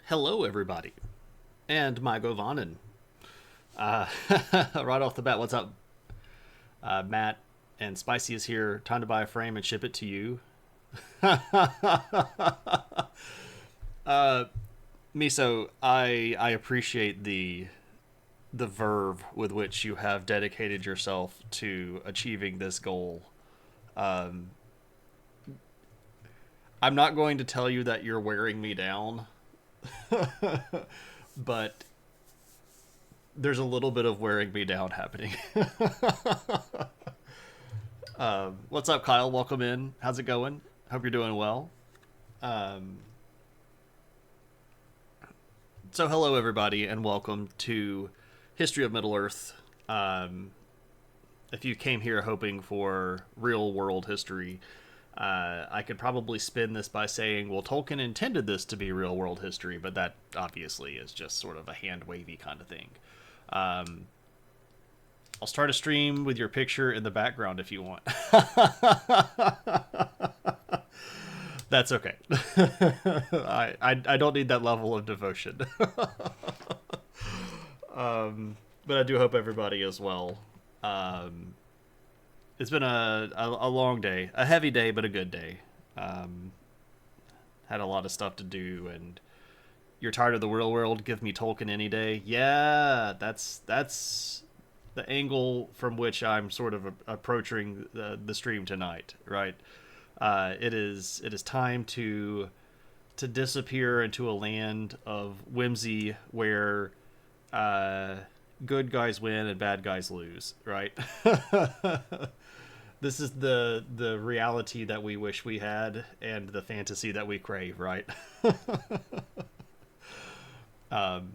Hello, everybody, and my Govanen. Uh, right off the bat, what's up, Matt? And Spicy is here. Time to buy a frame and ship it to you. Miso, I appreciate the verve with which you have dedicated yourself to achieving this goal. Um, I'm not going to tell you that you're wearing me down, but there's a little bit of wearing me down happening. What's up, Kyle? Welcome in. How's it going? Hope you're doing well. Um, so, hello, everybody, and welcome to History of Middle Earth. Um, if you came here hoping for real world history, I could probably spin this by saying, well, Tolkien intended this to be real world history, but that obviously is just sort of a hand wavy kind of thing. Um, I'll start a stream with your picture in the background if you want. That's okay. I don't need that level of devotion. But I do hope everybody is well. Um, it's been a long day, a heavy day, but a good day. Um, Had a lot of stuff to do, and you're tired of the real world. Give me Tolkien any day. Yeah, that's the angle from which I'm sort of approaching the stream tonight. Right. It is time to disappear into a land of whimsy where uh, good guys win and bad guys lose. Right. This is the reality that we wish we had and the fantasy that we crave. Right. um,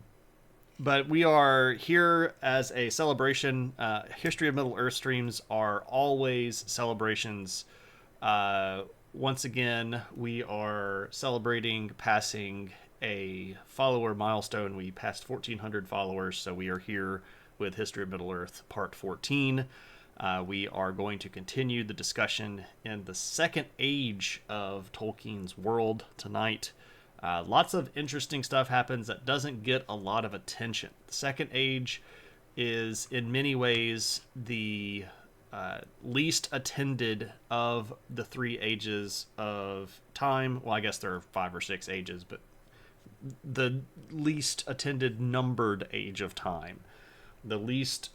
but we are here as a celebration. History of Middle Earth streams are always celebrations. Once again, we are celebrating passing a follower milestone. We passed 1,400 followers, so we are here with History of Middle Earth Part 14. We are going to continue the discussion in the second age of Tolkien's world tonight. Lots of interesting stuff happens that doesn't get a lot of attention. The second age is, in many ways, the least attended of the three ages of time. Well, I guess there are 5 or 6 ages, but the least attended numbered age of time. The least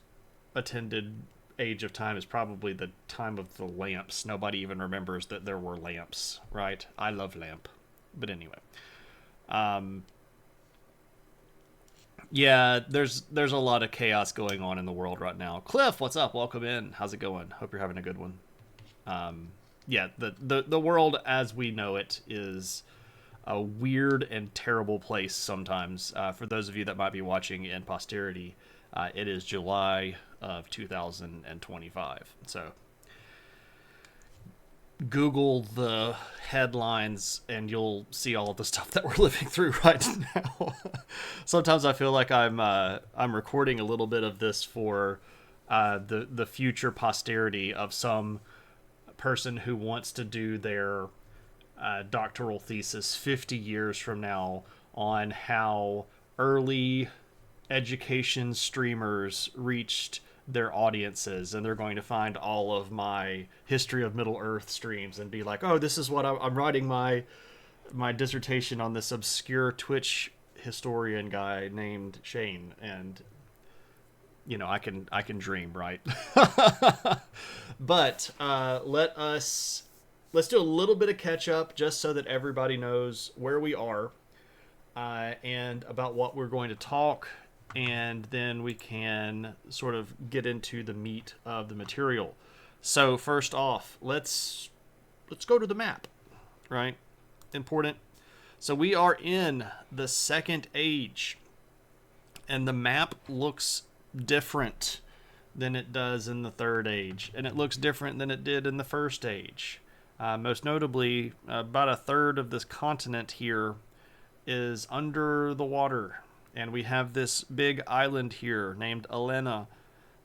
attended age of time is probably the time of the lamps. Nobody even remembers that there were lamps, right? I love lamp. But anyway. Um, yeah, there's a lot of chaos going on in the world right now. Cliff, what's up? Welcome in. How's it going? Hope you're having a good one. Yeah, the world as we know it is a weird and terrible place sometimes. For those of you that might be watching in posterity, it is July of 2025. So Google the headlines and you'll see all of the stuff that we're living through right now. Sometimes I feel like I'm recording a little bit of this for the future posterity of some person who wants to do their doctoral thesis 50 years from now on how early education streamers reached their audiences, and they're going to find all of my History of Middle Earth streams and be like, oh, this is what I'm writing my dissertation on this obscure Twitch historian guy named Shane. And I can dream, right? But let's do a little bit of catch up just so that everybody knows where we are, and about what we're going to talk, and then we can sort of get into the meat of the material. So first off, let's go to the map, right? Important. So we are in the second age, and the map looks different than it does in the third age, and it looks different than it did in the first age. Most notably, about a third of this continent here is under the water, and we have this big island here named Elena,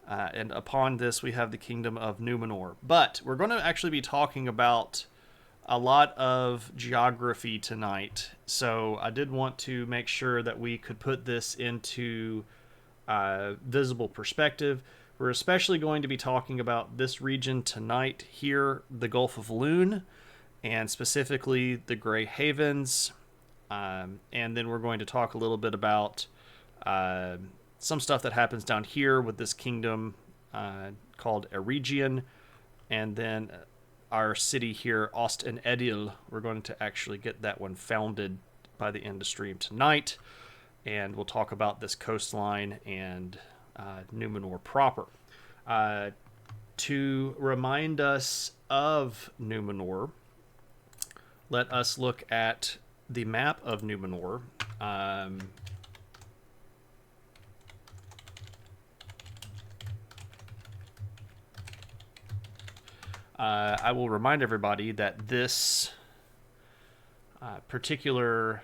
and upon this we have the kingdom of Numenor. But we're going to actually be talking about a lot of geography tonight, so I did want to make sure that we could put this into visible perspective. We're especially going to be talking about this region tonight here, the Gulf of Loon, and specifically the Grey Havens. And then we're going to talk a little bit about some stuff that happens down here with this kingdom called Eregion. And then our city here, Ost-en-Edil, we're going to actually get that one founded by the end of stream tonight. And we'll talk about this coastline and Numenor proper. To remind us of Numenor, let us look at the map of Numenor. I will remind everybody that this particular...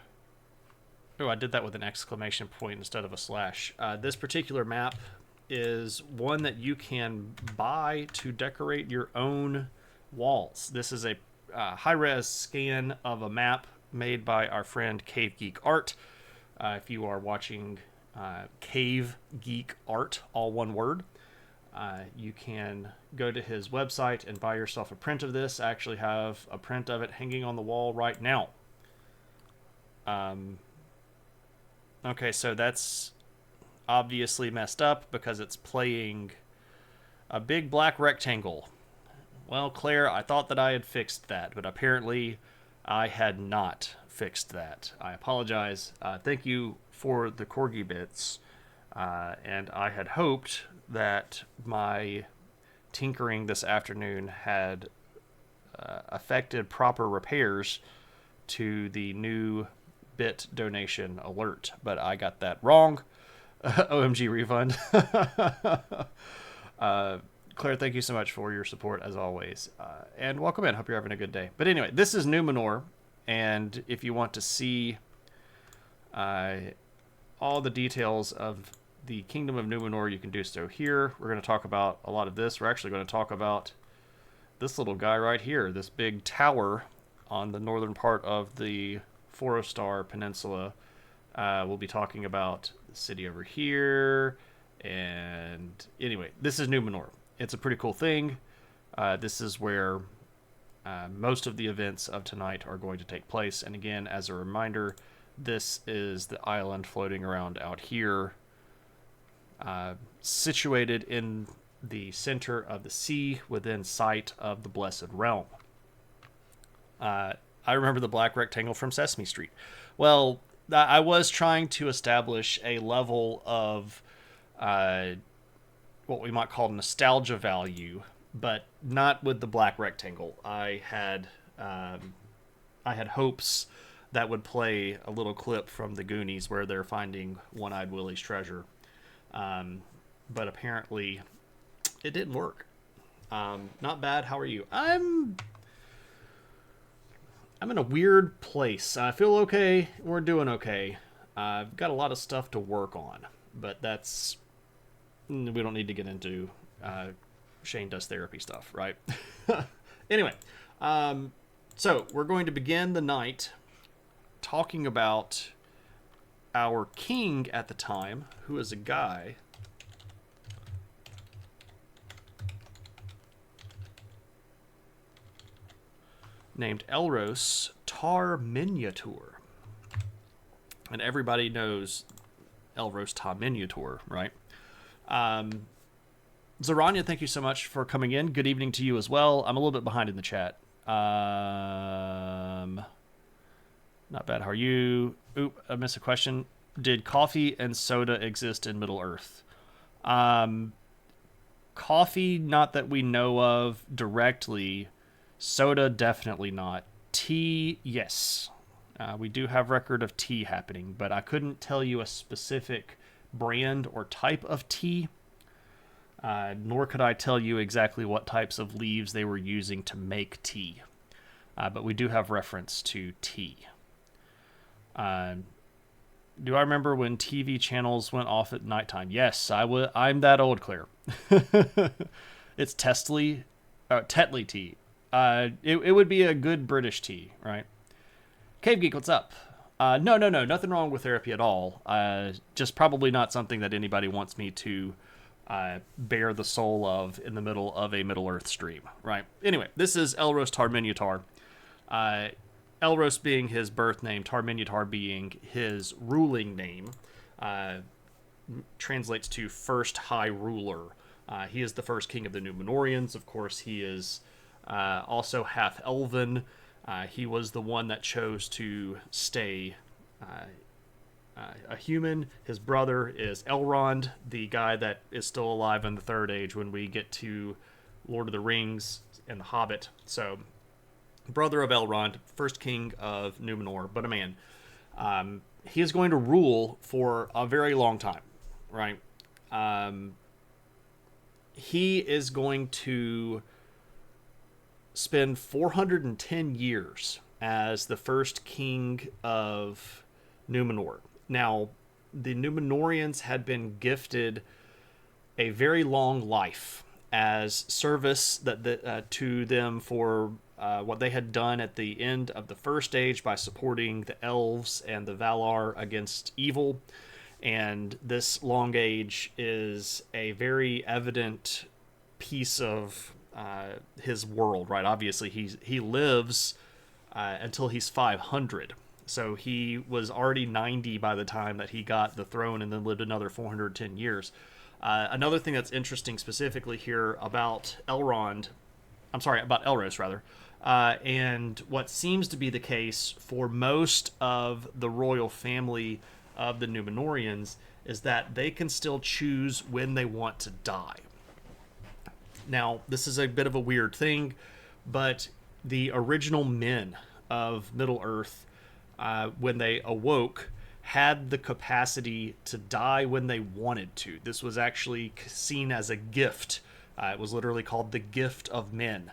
Oh, I did that with an exclamation point instead of a slash. This particular map is one that you can buy to decorate your own walls. This is a high-res scan of a map made by our friend Cave Geek Art. If you are watching Cave Geek Art, all one word, you can go to his website and buy yourself a print of this. I actually have a print of it hanging on the wall right now. Okay, so that's obviously messed up because it's playing a big black rectangle. Well, Claire, I thought that I had fixed that, but apparently I had not fixed that. I apologize. Thank you for the corgi bits. And I had hoped that my tinkering this afternoon had affected proper repairs to the new bit donation alert, but I got that wrong. OMG refund. Claire, thank you so much for your support as always, and welcome in. Hope you're having a good day. But anyway, this is Numenor, and if you want to see all the details of the Kingdom of Numenor, you can do so here. We're going to talk about a lot of this. We're actually going to talk about this little guy right here, this big tower on the northern part of the Forostar Peninsula. We'll be talking about the city over here. And anyway, this is Numenor. It's a pretty cool thing. This is where most of the events of tonight are going to take place. And again, as a reminder, this is the island floating around out here, situated in the center of the sea within sight of the Blessed Realm. I remember the black rectangle from Sesame Street. Well, I was trying to establish a level of what we might call nostalgia value, but not with the black rectangle. I had hopes that would play a little clip from the Goonies where they're finding One-Eyed Willie's treasure, but apparently it didn't work. Not bad. How are you? I'm in a weird place. I feel okay. We're doing okay. I've got a lot of stuff to work on, but we don't need to get into Shane does therapy stuff, right? Anyway, so we're going to begin the night talking about our king at the time, who is a guy named Elros Tar Miniatur. And everybody knows Elros Tar Miniatur, right? Zaranya, thank you so much for coming in. Good evening to you as well. I'm a little bit behind in the chat. Not bad. How are you? Oop, I missed a question. Did coffee and soda exist in Middle-earth? Coffee, not that we know of directly. Soda, definitely not. Tea, yes. We do have record of tea happening, but I couldn't tell you a specific brand or type of tea, nor could I tell you exactly what types of leaves they were using to make tea. But we do have reference to tea. Do I remember when TV channels went off at nighttime? Yes, I'm that old, Claire. It's Tetley tea. It would be a good British tea, right? Cave Geek, what's up? No, nothing wrong with therapy at all. Just probably not something that anybody wants me to bear the soul of in the middle of a Middle Earth stream, right? Anyway, this is Elros Tarminiutar. Elros being his birth name, Tarminiutar being his ruling name, translates to first high ruler. He is the first king of the Numenoreans. Of course, he is also half elven. He was the one that chose to stay a human. His brother is Elrond, the guy that is still alive in the Third Age when we get to Lord of the Rings and The Hobbit. So, brother of Elrond, first king of Numenor, but a man. He is going to rule for a very long time, right? He is going to spend 410 years as the first king of Numenor. Now, the Numenoreans had been gifted a very long life as service to them for what they had done at the end of the First Age by supporting the elves and the Valar against evil. And this long age is a very evident piece of his world, right? Obviously, he lives until he's 500. So he was already 90 by the time that he got the throne and then lived another 410 years. Another thing that's interesting specifically here about about Elros, rather, and what seems to be the case for most of the royal family of the Numenoreans is that they can still choose when they want to die. Now, this is a bit of a weird thing, but the original men of Middle-earth, when they awoke, had the capacity to die when they wanted to. This was actually seen as a gift. It was literally called the gift of men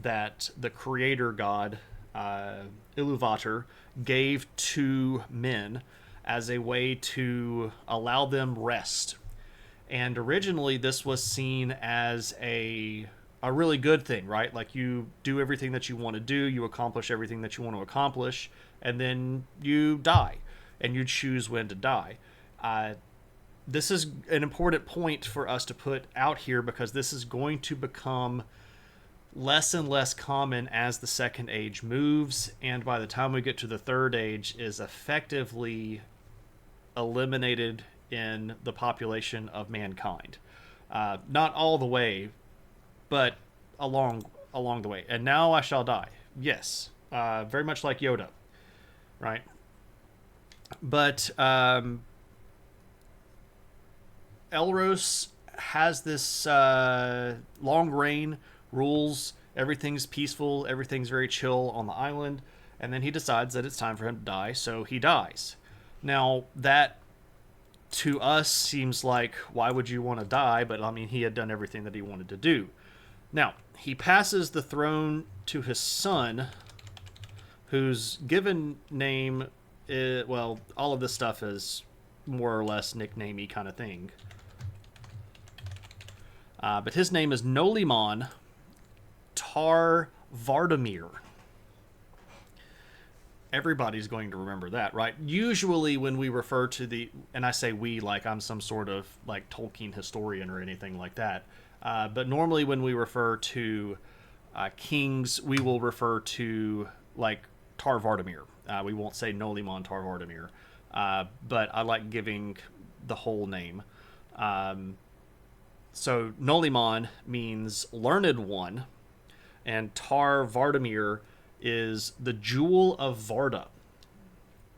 that the creator god, Iluvatar, gave to men as a way to allow them rest. And originally this was seen as a really good thing, right? Like, you do everything that you want to do, you accomplish everything that you want to accomplish, and then you die, and you choose when to die. This is an important point for us to put out here because this is going to become less and less common as the Second Age moves, and by the time we get to the Third Age is effectively eliminated in the population of mankind. Not all the way, but along the way. And now I shall die. Yes, very much like Yoda, right? But Elros has this long reign, rules, everything's peaceful, everything's very chill on the island, and then he decides that it's time for him to die, so he dies. Now, that to us seems like, why would you want to die? But I mean, he had done everything that he wanted to do. Now, he passes the throne to his son, whose given name is, well, all of this stuff is more or less nicknamey kind of thing. But his name is Nolimon Tar Vardamir. Everybody's going to remember that, right? Usually when we refer to and I say we like I'm some sort of like Tolkien historian or anything like that, but normally when we refer to kings, we will refer to like Tar Vardamir. We won't say Nolimon Tar Vardamir, but I like giving the whole name. So Nolimon means learned one, and Tar Vardamir is the Jewel of Varda.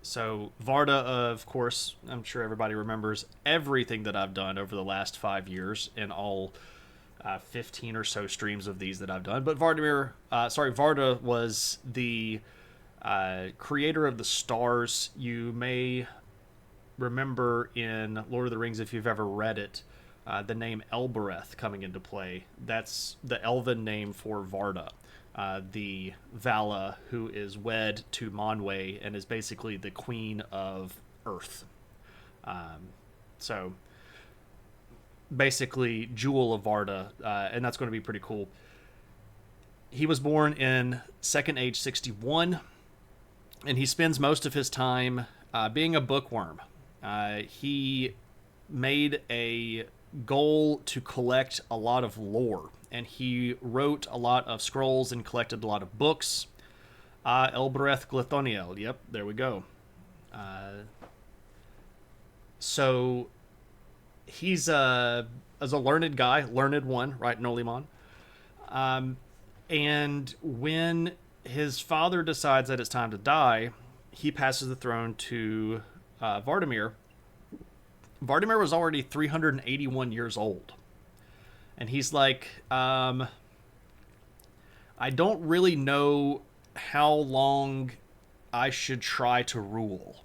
So Varda, of course, I'm sure everybody remembers everything that I've done over the last 5 years in all 15 or so streams of these that I've done. But Varda was the creator of the stars. You may remember in Lord of the Rings, if you've ever read it, the name Elbereth coming into play. That's the elven name for Varda. The Vala who is wed to Manwë and is basically the queen of Earth. So basically Jewel of Varda, and that's going to be pretty cool. He was born in Second Age 61, and he spends most of his time being a bookworm. He made a goal to collect a lot of lore, and he wrote a lot of scrolls and collected a lot of books. Elbreth Glithoniel. Yep, there we go. So he's as a learned guy, learned one, right, Nolimon. And when his father decides that it's time to die, he passes the throne to Vardimir. Vardimir was already 381 years old. And he's like, I don't really know how long I should try to rule.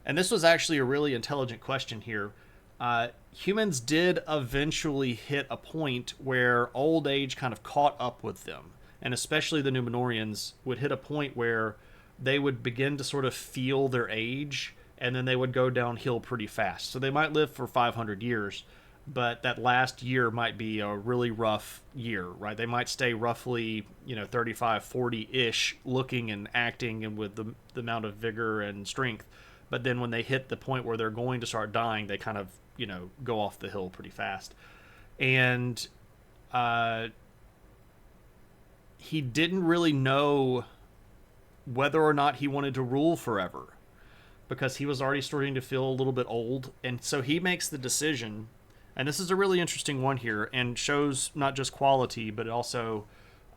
And this was actually a really intelligent question here. Humans did eventually hit a point where old age kind of caught up with them. And especially the Numenoreans would hit a point where they would begin to sort of feel their age, and then they would go downhill pretty fast. So they might live for 500 years, but that last year might be a really rough year, right? They might stay roughly, 35, 40-ish looking and acting and with the amount of vigor and strength. But then when they hit the point where they're going to start dying, they kind of, go off the hill pretty fast. And he didn't really know whether or not he wanted to rule forever, because he was already starting to feel a little bit old. And so he makes the decision, and this is a really interesting one here, and shows not just quality, but also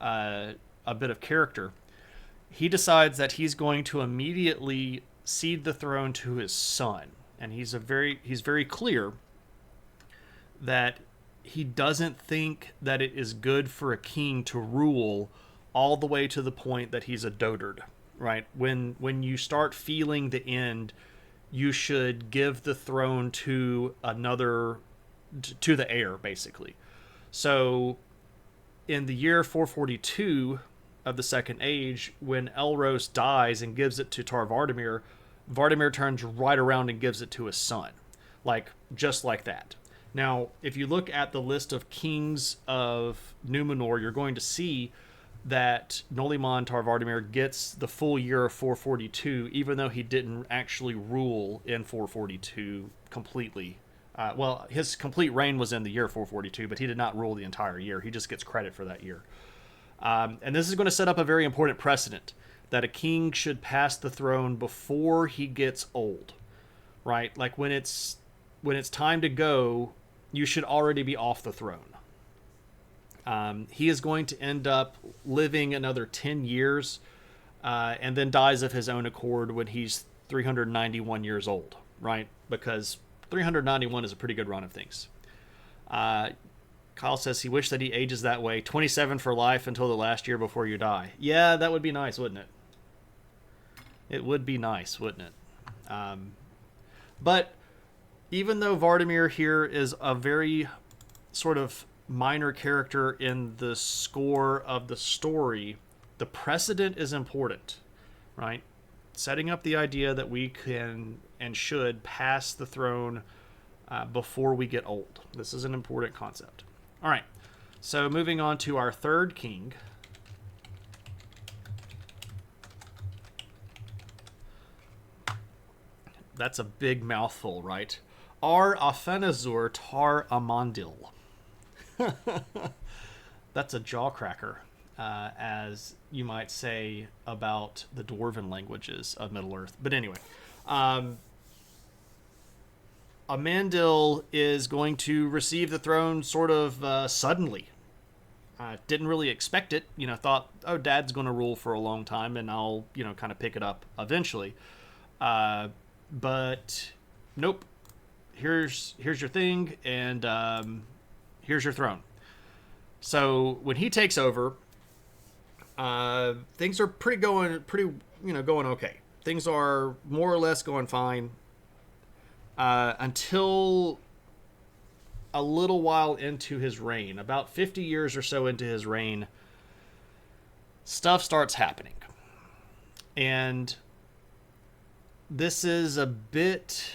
a bit of character. He decides that he's going to immediately cede the throne to his son. And he's very clear that he doesn't think that it is good for a king to rule all the way to the point that he's a dotard, right? When you start feeling the end, you should give the throne to to the heir, basically. So in the year 442 of the Second Age, when Elros dies and gives it to Vardimir, Vardimir turns right around and gives it to his son. Just like that. Now, if you look at the list of kings of Numenor, you're going to see that Nolimon Tarvardimir gets the full year of 442, even though he didn't actually rule in 442 completely. His complete reign was in the year 442, but he did not rule the entire year. He just gets credit for that year. And this is going to set up a very important precedent, that a king should pass the throne before he gets old, right? Like when it's time to go, you should already be off the throne. He is going to end up living another 10 years and then dies of his own accord when he's 391 years old, right? Because 391 is a pretty good run of things. Kyle says he wished that he ages that way. 27 for life until the last year before you die. Yeah, that would be nice, wouldn't it? It would be nice, wouldn't it? But even though Vardimir here is a very sort of minor character in the score of the story, the precedent is important, right? Setting up the idea that we can and should pass the throne before we get old. This is an important concept. All right, so moving on to our third king. That's a big mouthful, right? Ar Afenazur Tar Amandil. That's a jaw cracker, as you might say about the dwarven languages of Middle-earth. But anyway, Amandil is going to receive the throne sort of suddenly. Didn't really expect it. Thought, oh, Dad's going to rule for a long time, and I'll, kind of pick it up eventually. But nope. Here's your thing, and here's your throne. So when he takes over, things are going okay. Things are more or less going fine until a little while into his reign. About 50 years or so into his reign, stuff starts happening. And this is a bit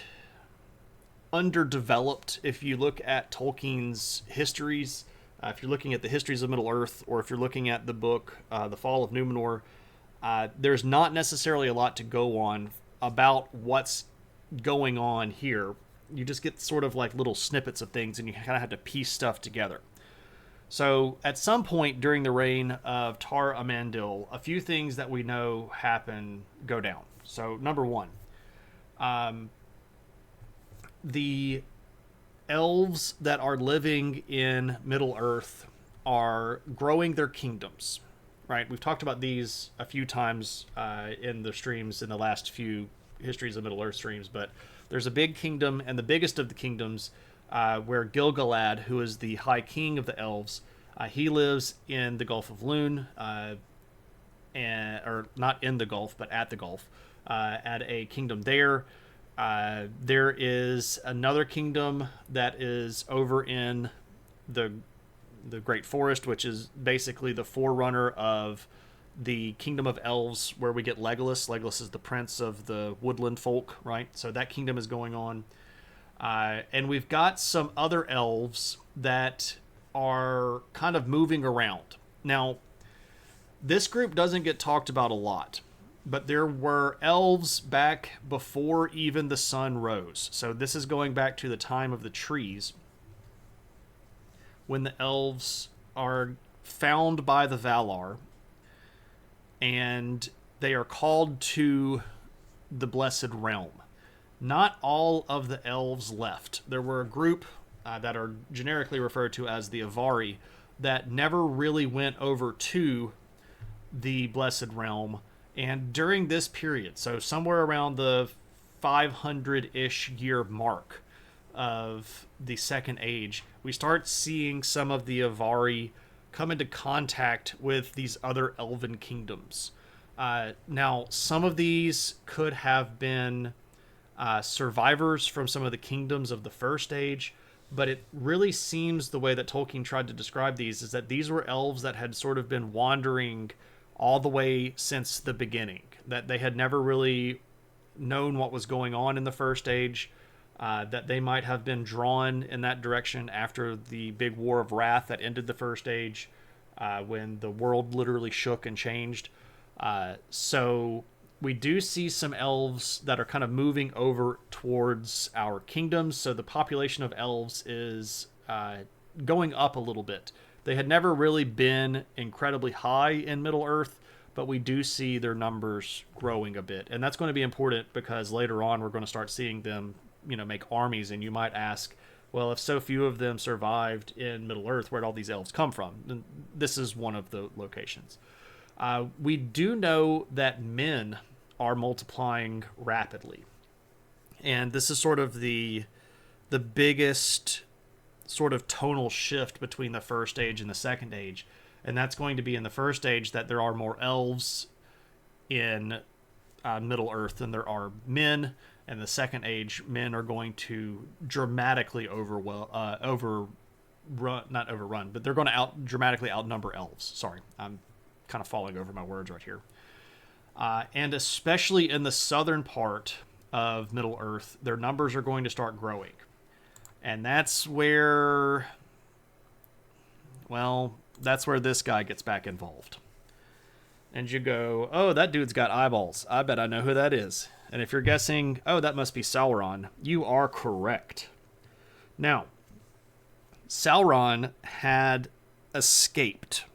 underdeveloped if you look at Tolkien's histories. If you're looking at the histories of Middle Earth, or if you're looking at the book The Fall of Numenor, there's not necessarily a lot to go on about what's going on here. You just get sort of like little snippets of things, and you kind of have to piece stuff together. So at some point during the reign of Tar Amandil, a few things that we know go down. So number one, the elves that are living in Middle Earth are growing their kingdoms, right? We've talked about these a few times in the streams in the last few Histories of Middle Earth streams, but there's a big kingdom, and the biggest of the kingdoms, where Gil-galad, who is the High King of the Elves, he lives in the Gulf of Lune, or not in the Gulf, but at the Gulf, at a kingdom there. There is another kingdom that is over in the Great Forest, which is basically the forerunner of the Kingdom of Elves, where we get Legolas. Legolas is the prince of the woodland folk, right? So that kingdom is going on. And we've got some other elves that are kind of moving around. Now, this group doesn't get talked about a lot, but there were elves back before even the sun rose. So this is going back to the time of the trees, when the elves are found by the Valar, and they are called to the Blessed Realm. Not all of the elves left. There were a group that are generically referred to as the Avari that never really went over to the Blessed Realm. And during this period, so somewhere around the 500-ish year mark of the Second Age, we start seeing some of the Avari come into contact with these other elven kingdoms. Now, some of these could have been survivors from some of the kingdoms of the First Age, but it really seems the way that Tolkien tried to describe these is that these were elves that had sort of been wandering all the way since the beginning, that they had never really known what was going on in the First Age, that they might have been drawn in that direction after the big War of Wrath that ended the First Age, when the world literally shook and changed. So we do see some elves that are kind of moving over towards our kingdoms, so the population of elves is going up a little bit. They had never really been incredibly high in Middle-earth, but we do see their numbers growing a bit. And that's going to be important because later on we're going to start seeing them, make armies, and you might ask, well, if so few of them survived in Middle-earth, where'd all these elves come from? And this is one of the locations. We do know that men are multiplying rapidly. And this is sort of the biggest sort of tonal shift between the First Age and the Second Age. And that's going to be in the First Age that there are more elves in Middle-earth than there are men. And the Second Age, men are going to dramatically not overrun, but they're going to dramatically outnumber elves. Sorry, I'm kind of falling over my words right here. And especially in the southern part of Middle-earth, their numbers are going to start growing. And that's where this guy gets back involved. And you go, oh, that dude's got eyeballs. I bet I know who that is. And if you're guessing, oh, that must be Sauron, you are correct. Now, Sauron had escaped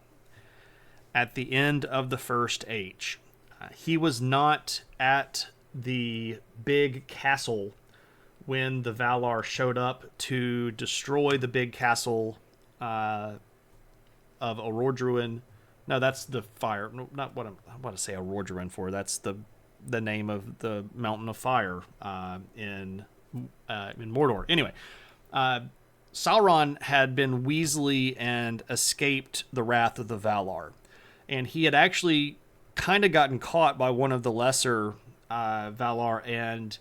at the end of the First Age. He was not at the big castle when the Valar showed up to destroy the big castle of Orodruin. No, that's the fire. No, not what I want to say Orodruin for. That's the name of the mountain of fire in Mordor. Anyway, Sauron had been Weasley and escaped the wrath of the Valar. And he had actually kind of gotten caught by one of the lesser Valar and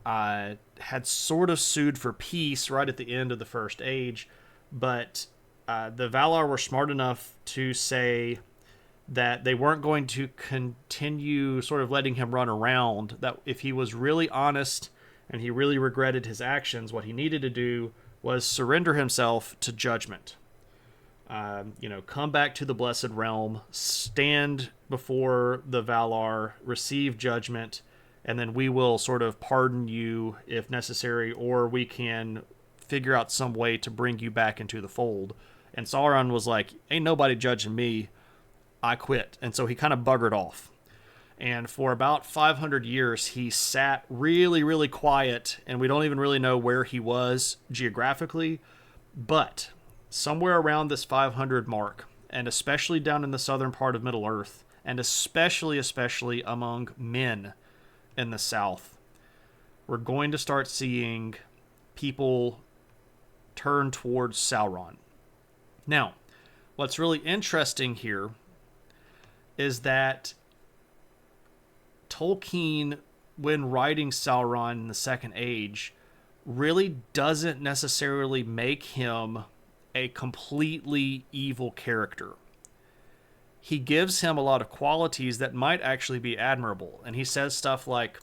had sort of sued for peace right at the end of the First Age. But the Valar were smart enough to say that they weren't going to continue sort of letting him run around, that if he was really honest and he really regretted his actions, what he needed to do was surrender himself to judgment. come back to the Blessed Realm, stand before the Valar, receive judgment, and then we will sort of pardon you if necessary, or we can figure out some way to bring you back into the fold. And Sauron was like, ain't nobody judging me. I quit. And so he kind of buggered off. And for about 500 years, he sat really, really quiet, and we don't even really know where he was geographically. But somewhere around this 500 mark, and especially down in the southern part of Middle-earth, and especially among men in the south, we're going to start seeing people turn towards Sauron. Now, what's really interesting here is that Tolkien, when writing Sauron in the Second Age, really doesn't necessarily make him a completely evil character. He gives him a lot of qualities that might actually be admirable. And he says stuff like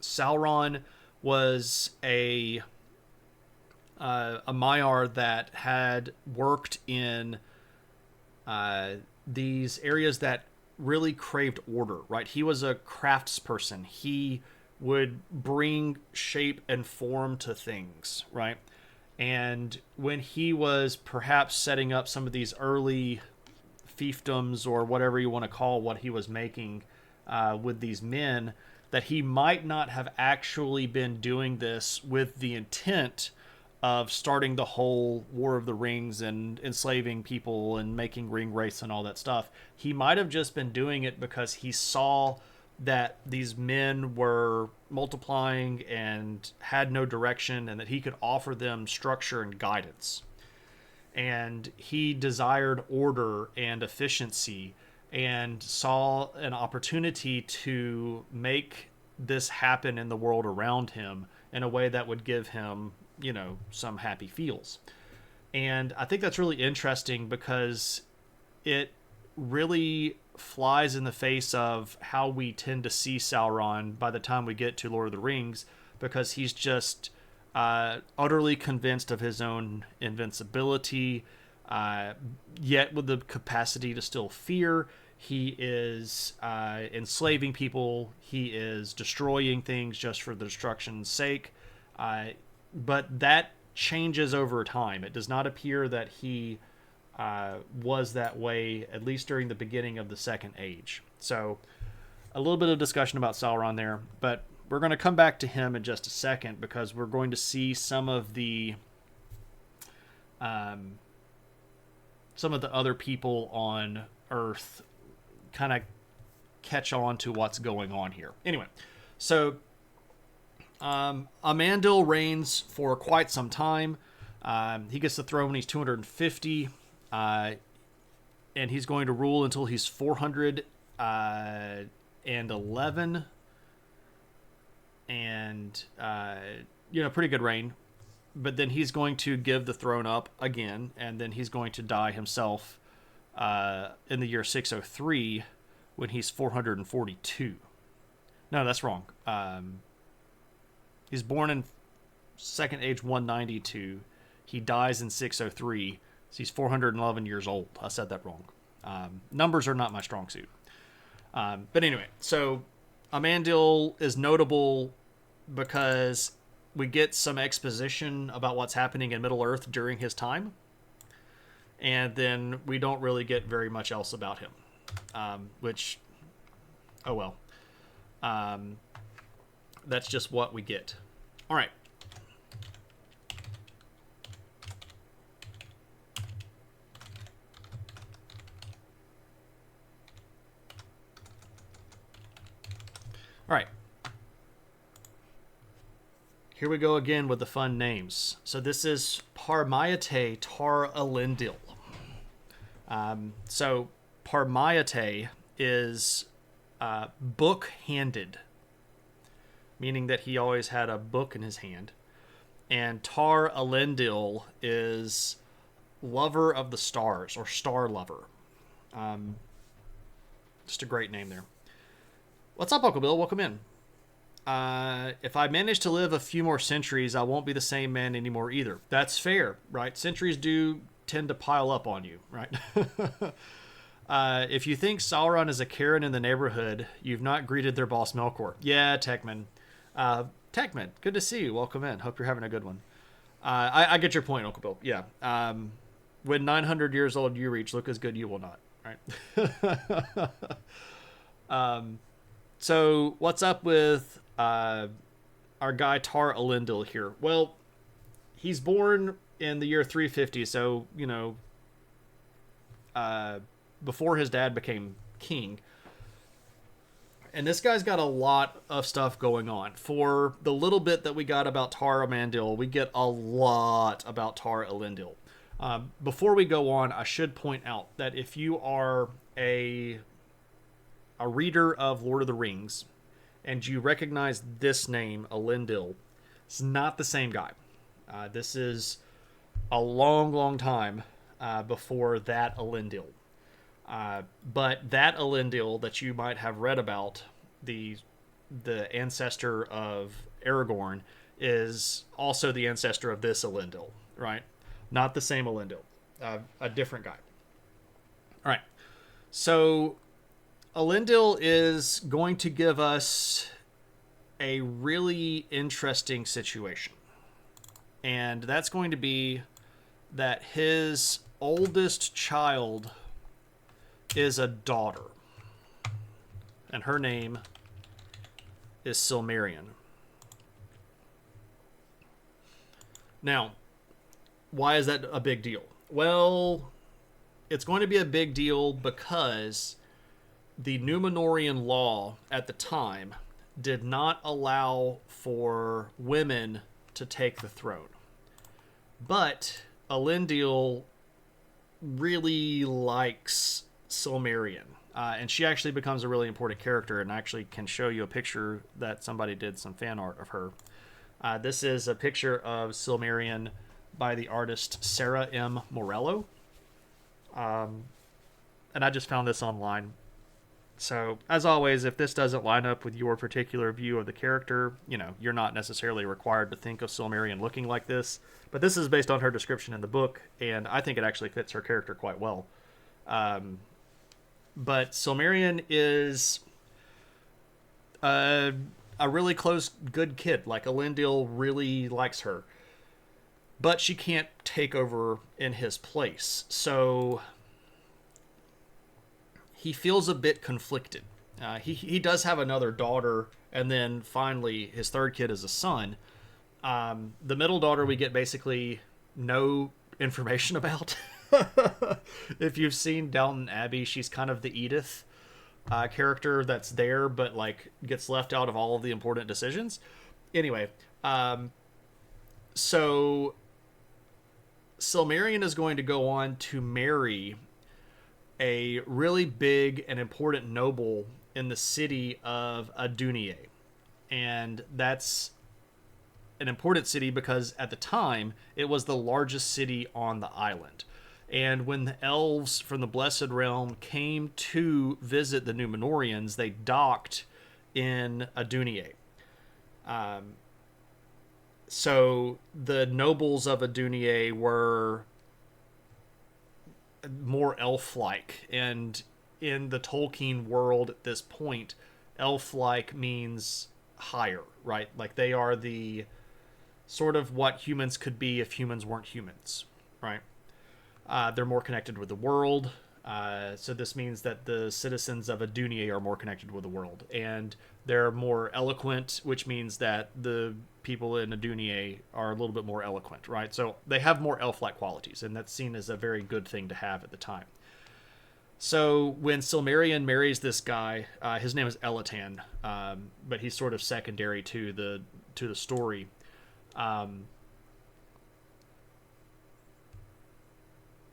Sauron was a Maiar that had worked in these areas that really craved order, right? He was a craftsperson. He would bring shape and form to things, right? And when he was perhaps setting up some of these early fiefdoms, or whatever you want to call what he was making with these men, that he might not have actually been doing this with the intent of starting the whole War of the Rings and enslaving people and making ring wraiths and all that stuff. He might have just been doing it because he saw that these men were multiplying and had no direction, and that he could offer them structure and guidance. And he desired order and efficiency, and saw an opportunity to make this happen in the world around him in a way that would give him, some happy feels. And I think that's really interesting because it really flies in the face of how we tend to see Sauron by the time we get to Lord of the Rings, because he's just utterly convinced of his own invincibility, yet with the capacity to still fear. He is enslaving people. He is destroying things just for the destruction's sake. But that changes over time. It does not appear that he was that way, at least during the beginning of the Second Age. So a little bit of discussion about Sauron there, but we're going to come back to him in just a second, because we're going to see some of the other people on Earth kind of catch on to what's going on here. Anyway, so Amandil reigns for quite some time. He gets the throne when he's 250, and he's going to rule until he's 411, and pretty good reign. But then he's going to give the throne up again, and then he's going to die himself in the year 603 when he's 442. No, that's wrong. He's born in Second Age 192. He dies in 603. So he's 411 years old. I said that wrong. Numbers are not my strong suit. But anyway, so Amandil is notable because we get some exposition about what's happening in Middle-earth during his time. And then we don't really get very much else about him. Which, oh well. That's just what we get. All right. All right. Here we go again with the fun names. So this is Parmaete Tar Elendil. So Parmaete is book-handed, meaning that he always had a book in his hand. And Tar Elendil is lover of the stars, or star lover. Just a great name there. What's up, Uncle Bill? Welcome in. If I manage to live a few more centuries, I won't be the same man anymore either. That's fair, right? Centuries do tend to pile up on you, right? If you think Sauron is a Karen in the neighborhood, you've not greeted their boss Melkor. Yeah, Techman. Techman, good to see you. Welcome in. Hope you're having a good one. I get your point, Uncle Bill. Yeah. When 900 years old you reach, look as good you will not. Right. So what's up with our guy Tar Elendil here? Well, he's born in the year 350, so before his dad became king. And this guy's got a lot of stuff going on. For the little bit that we got about Tar Amandil, we get a lot about Tar Elendil. Before we go on, I should point out that if you are a reader of Lord of the Rings and you recognize this name, Elendil, it's not the same guy. This is a long, long time before that Elendil. But that Elendil that you might have read about, the ancestor of Aragorn, is also the ancestor of this Elendil, right? Not the same Elendil, a different guy. All right, so Elendil is going to give us a really interesting situation, and that's going to be that his oldest child is a daughter, and her name is Silmarion. Now, why is that a big deal? Well, it's going to be a big deal because the Numenorean law at the time did not allow for women to take the throne. But Elendil really likes Silmarion. And she actually becomes a really important character, and I actually can show you a picture that somebody did some fan art of her. This is a picture of Silmarion by the artist Sarah M. Morello. And I just found this online. So, as always, if this doesn't line up with your particular view of the character, you're not necessarily required to think of Silmarion looking like this. But this is based on her description in the book, and I think it actually fits her character quite well. But Silmarion is a really close, good kid. Like, Elendil really likes her. But she can't take over in his place. So he feels a bit conflicted. He does have another daughter, and then finally his third kid is a son. The middle daughter we get basically no information about. If you've seen Downton Abbey, she's kind of the Edith character that's there, but like gets left out of all of the important decisions. Anyway, so Silmarion is going to go on to marry a really big and important noble in the city of Adunie. And that's an important city because at the time it was the largest city on the island. And when the elves from the Blessed Realm came to visit the Numenoreans, they docked in Adunie. So the nobles of Adunie were more elf-like, and in the Tolkien world at this point, elf-like means higher, right? Like they are the sort of what humans could be if humans weren't humans, right? They're more connected with the world. So this means that the citizens of Adunie are more connected with the world, and they're more eloquent, which means that the people in Adunie are a little bit more eloquent, right? So they have more elf-like qualities, and that's seen as a very good thing to have at the time. So when Silmarion marries this guy, his name is Elatan, but he's sort of secondary to the story.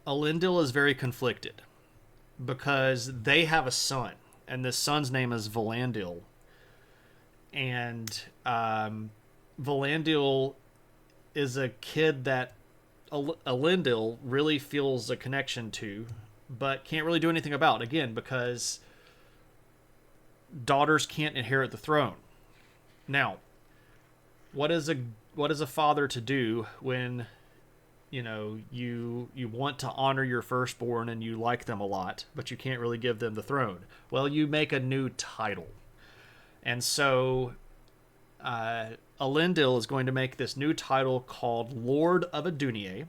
Elendil is very conflicted because they have a son, and this son's name is Valandil. And Valandil is a kid that Elendil really feels a connection to, but can't really do anything about, again, because daughters can't inherit the throne. Now, what is a father to do when you want to honor your firstborn and you like them a lot, but you can't really give them the throne. Well, you make a new title. And so Elendil is going to make this new title called Lord of Adunie,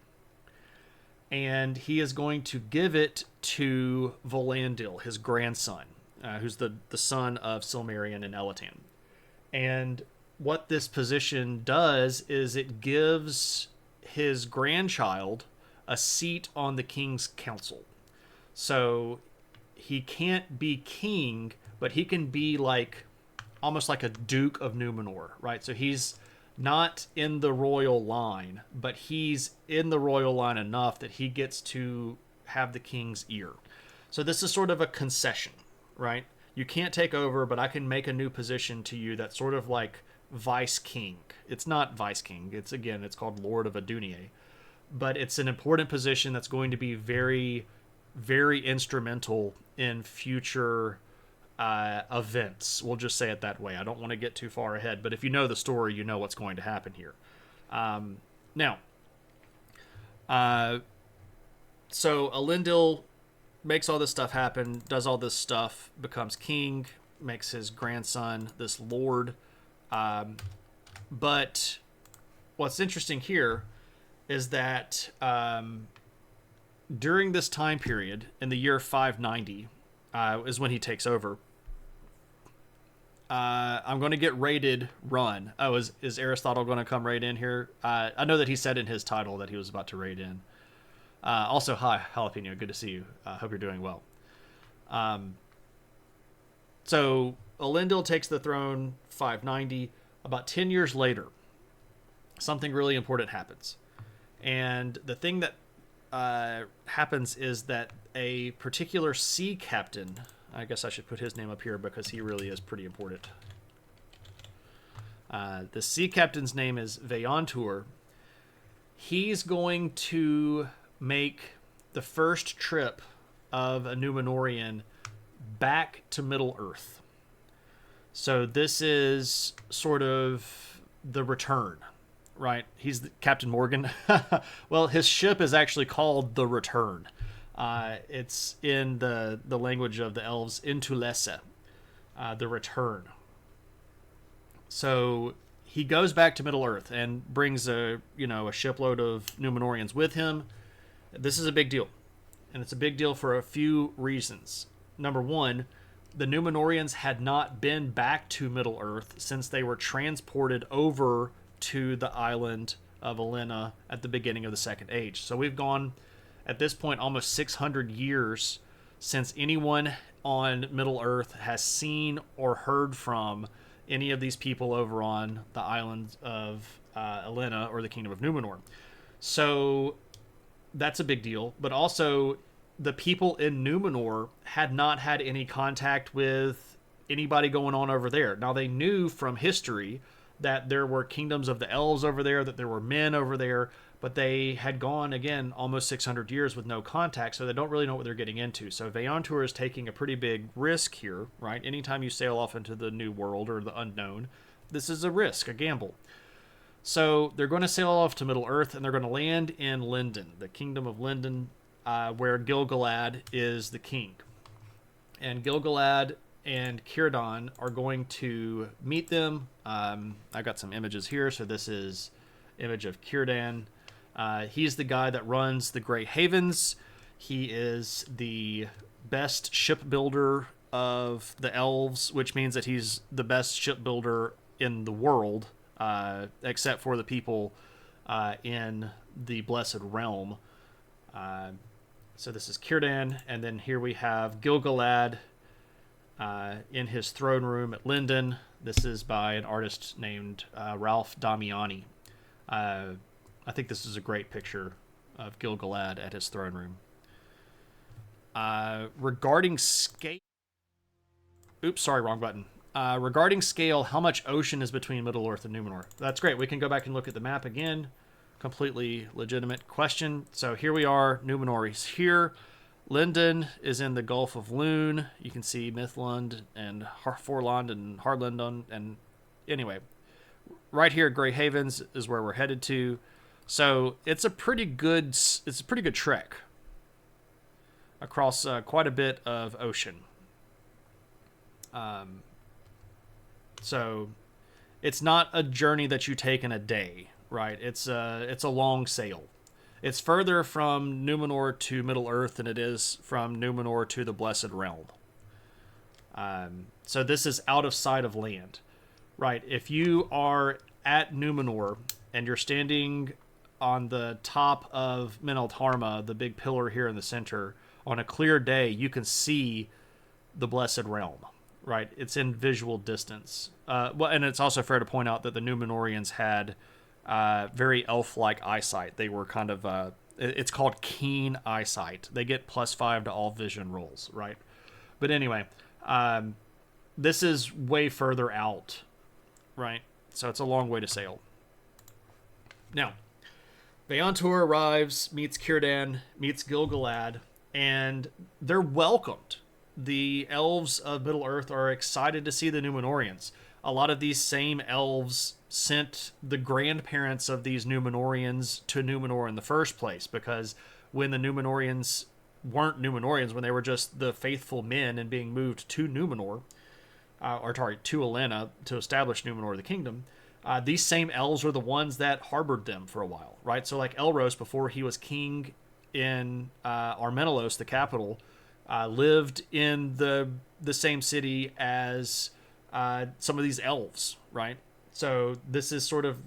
and he is going to give it to Volandil, his grandson, who's the son of Silmarion and Elatan. And what this position does is it gives his grandchild a seat on the king's council. So he can't be king, but he can be like almost like a Duke of Numenor, right? So he's not in the royal line, but he's in the royal line enough that he gets to have the king's ear. So this is sort of a concession, right? You can't take over, but I can make a new position to you that's sort of like vice king. It's not vice king. It's called Lord of Adunie, but it's an important position that's going to be very, very instrumental in future events. We'll just say it that way. I don't want to get too far ahead, but if you know the story, you know what's going to happen here. Now, so Elendil makes all this stuff happen, does all this stuff, becomes king, makes his grandson this lord. But what's interesting here is that during this time period, in the year 590, is when he takes over. I'm going to get raided run. Oh, is Aristotle going to come raid in here? I know that he said in his title that he was about to raid in. Also, hi, Jalapeno. Good to see you. Hope you're doing well. So Elendil takes the throne 590. About 10 years later, something really important happens. And the thing that happens is that a particular sea captain, I guess I should put his name up here because he really is pretty important. The sea captain's name is Veyantur. He's going to make the first trip of a Numenorean back to Middle Earth. So this is sort of the return, right? He's Captain Morgan. Well, his ship is actually called the Return. It's in the language of the elves, Intulesa, the Return. So he goes back to Middle Earth and brings a shipload of Numenoreans with him. This is a big deal, and it's a big deal for a few reasons. Number one, the Numenoreans had not been back to Middle Earth since they were transported over to the island of Elena at the beginning of the Second Age. So we've gone, at this point, almost 600 years since anyone on Middle Earth has seen or heard from any of these people over on the island of Elena or the Kingdom of Numenor. So that's a big deal. But also, the people in Numenor had not had any contact with anybody going on over there. Now, they knew from history that there were kingdoms of the elves over there, that there were men over there, but they had gone, again, almost 600 years with no contact, so they don't really know what they're getting into. So Veyantur is taking a pretty big risk here, right? Anytime you sail off into the new world or the unknown, this is a risk, a gamble. So they're going to sail off to Middle Earth, and they're going to land in Lindon, the kingdom of Lindon, where Gil-galad is the king. And Gil-galad and Círdan are going to meet them. I got some images here. So this is image of Círdan. He's the guy that runs the Grey Havens. He is the best shipbuilder of the elves, which means that he's the best shipbuilder in the world, except for the people in the Blessed Realm. So this is Círdan, and then here we have Gil-galad in his throne room at Lindon. This is by an artist named Ralph Damiani. I think this is a great picture of Gil-galad at his throne room. Regarding scale... Oops, sorry, wrong button. Regarding scale, how much ocean is between Middle-earth and Numenor? That's great. We can go back and look at the map again. Completely legitimate question. So here we are. Numenor is here. Lindon is in the Gulf of Lune. You can see Mithlund and Forland and Hardland. And anyway, right here, Grey Havens is where we're headed to. So it's a pretty good trek across quite a bit of ocean. So it's not a journey that you take in a day, right? It's a long sail. It's further from Numenor to Middle Earth than it is from Numenor to the Blessed Realm. So this is out of sight of land, right? If you are at Numenor and you're standing on the top of Meneltarma, the big pillar here in the center, on a clear day, you can see the Blessed Realm, right? It's in visual distance. And it's also fair to point out that the Numenoreans had very elf-like eyesight. They were kind of, it's called keen eyesight. They get +5 to all vision rolls, right? But anyway, this is way further out, right? So it's a long way to sail. Now, Veantor arrives, meets Círdan, meets Gil-galad, and they're welcomed. The elves of Middle-earth are excited to see the Numenoreans. A lot of these same elves sent the grandparents of these Numenoreans to Numenor in the first place, because when the Numenoreans weren't Numenoreans, when they were just the faithful men and being moved to Numenor, to Elena to establish Numenor, the kingdom, these same elves were the ones that harbored them for a while, right? So like Elros, before he was king in Armenelos, the capital, lived in the same city as some of these elves, right? So this is sort of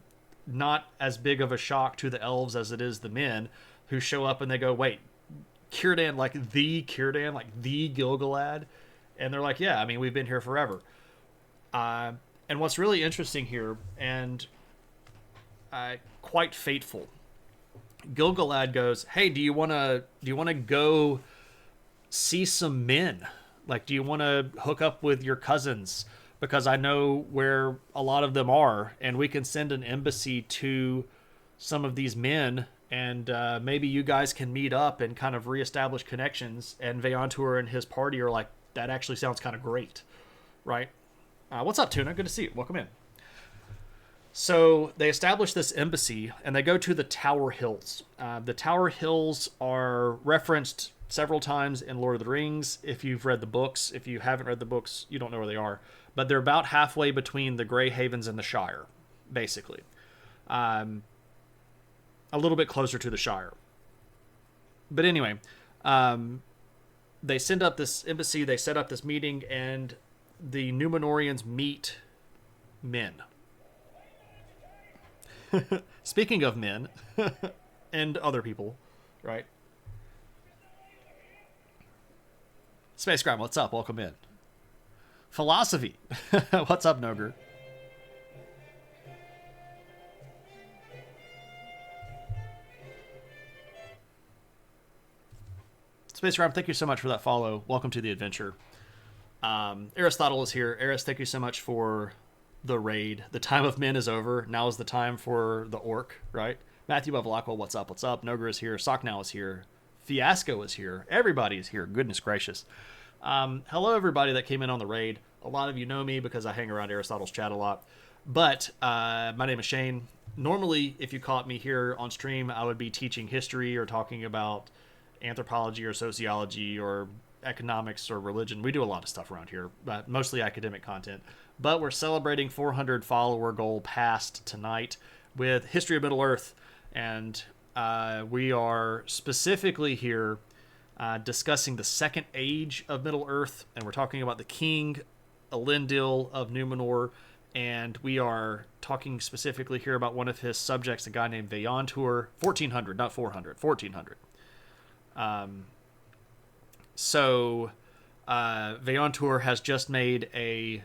not as big of a shock to the elves as it is the men who show up and they go, wait, Círdan, like the Gil-galad? And they're like, yeah, I mean, we've been here forever. And what's really interesting here, and quite fateful, Gil-galad goes, hey, do you want to go see some men? Like, do you want to hook up with your cousins? Because I know where a lot of them are, and we can send an embassy to some of these men, and maybe you guys can meet up and kind of reestablish connections. And Veantor and his party are like, that actually sounds kind of great, right? What's up, Tuna? Good to see you. Welcome in. So they establish this embassy, and they go to the Tower Hills. The Tower Hills are referenced several times in Lord of the Rings. If you've read the books, if you haven't read the books, you don't know where they are. But they're about halfway between the Grey Havens and the Shire, basically. A little bit closer to the Shire. But anyway, they send up this embassy, they set up this meeting, and the Numenoreans meet men. Speaking of men, and other people, right? Space Crime, what's up? Welcome in. Philosophy. What's up, Noger? Space Crime, thank you so much for that follow. Welcome to the adventure. Aristotle is here. Aris, thank you so much for the raid. The time of men is over. Now is the time for the orc, right? Matthew Bevilacqua, what's up? What's up? Noger is here. Socknow is here. Fiasco is here. Everybody is here. Goodness gracious. Hello, everybody that came in on the raid. A lot of you know me because I hang around Aristotle's chat a lot. But my name is Shane. Normally, if you caught me here on stream, I would be teaching history or talking about anthropology or sociology or economics or religion. We do a lot of stuff around here, but mostly academic content. But we're celebrating 400 follower goal passed tonight with History of Middle-earth, and we are specifically here discussing the second age of Middle-earth, and we're talking about the king Elendil of Numenor, and we are talking specifically here about one of his subjects, a guy named Veantor. 1400, not 400, 1400. So Veantor has just made a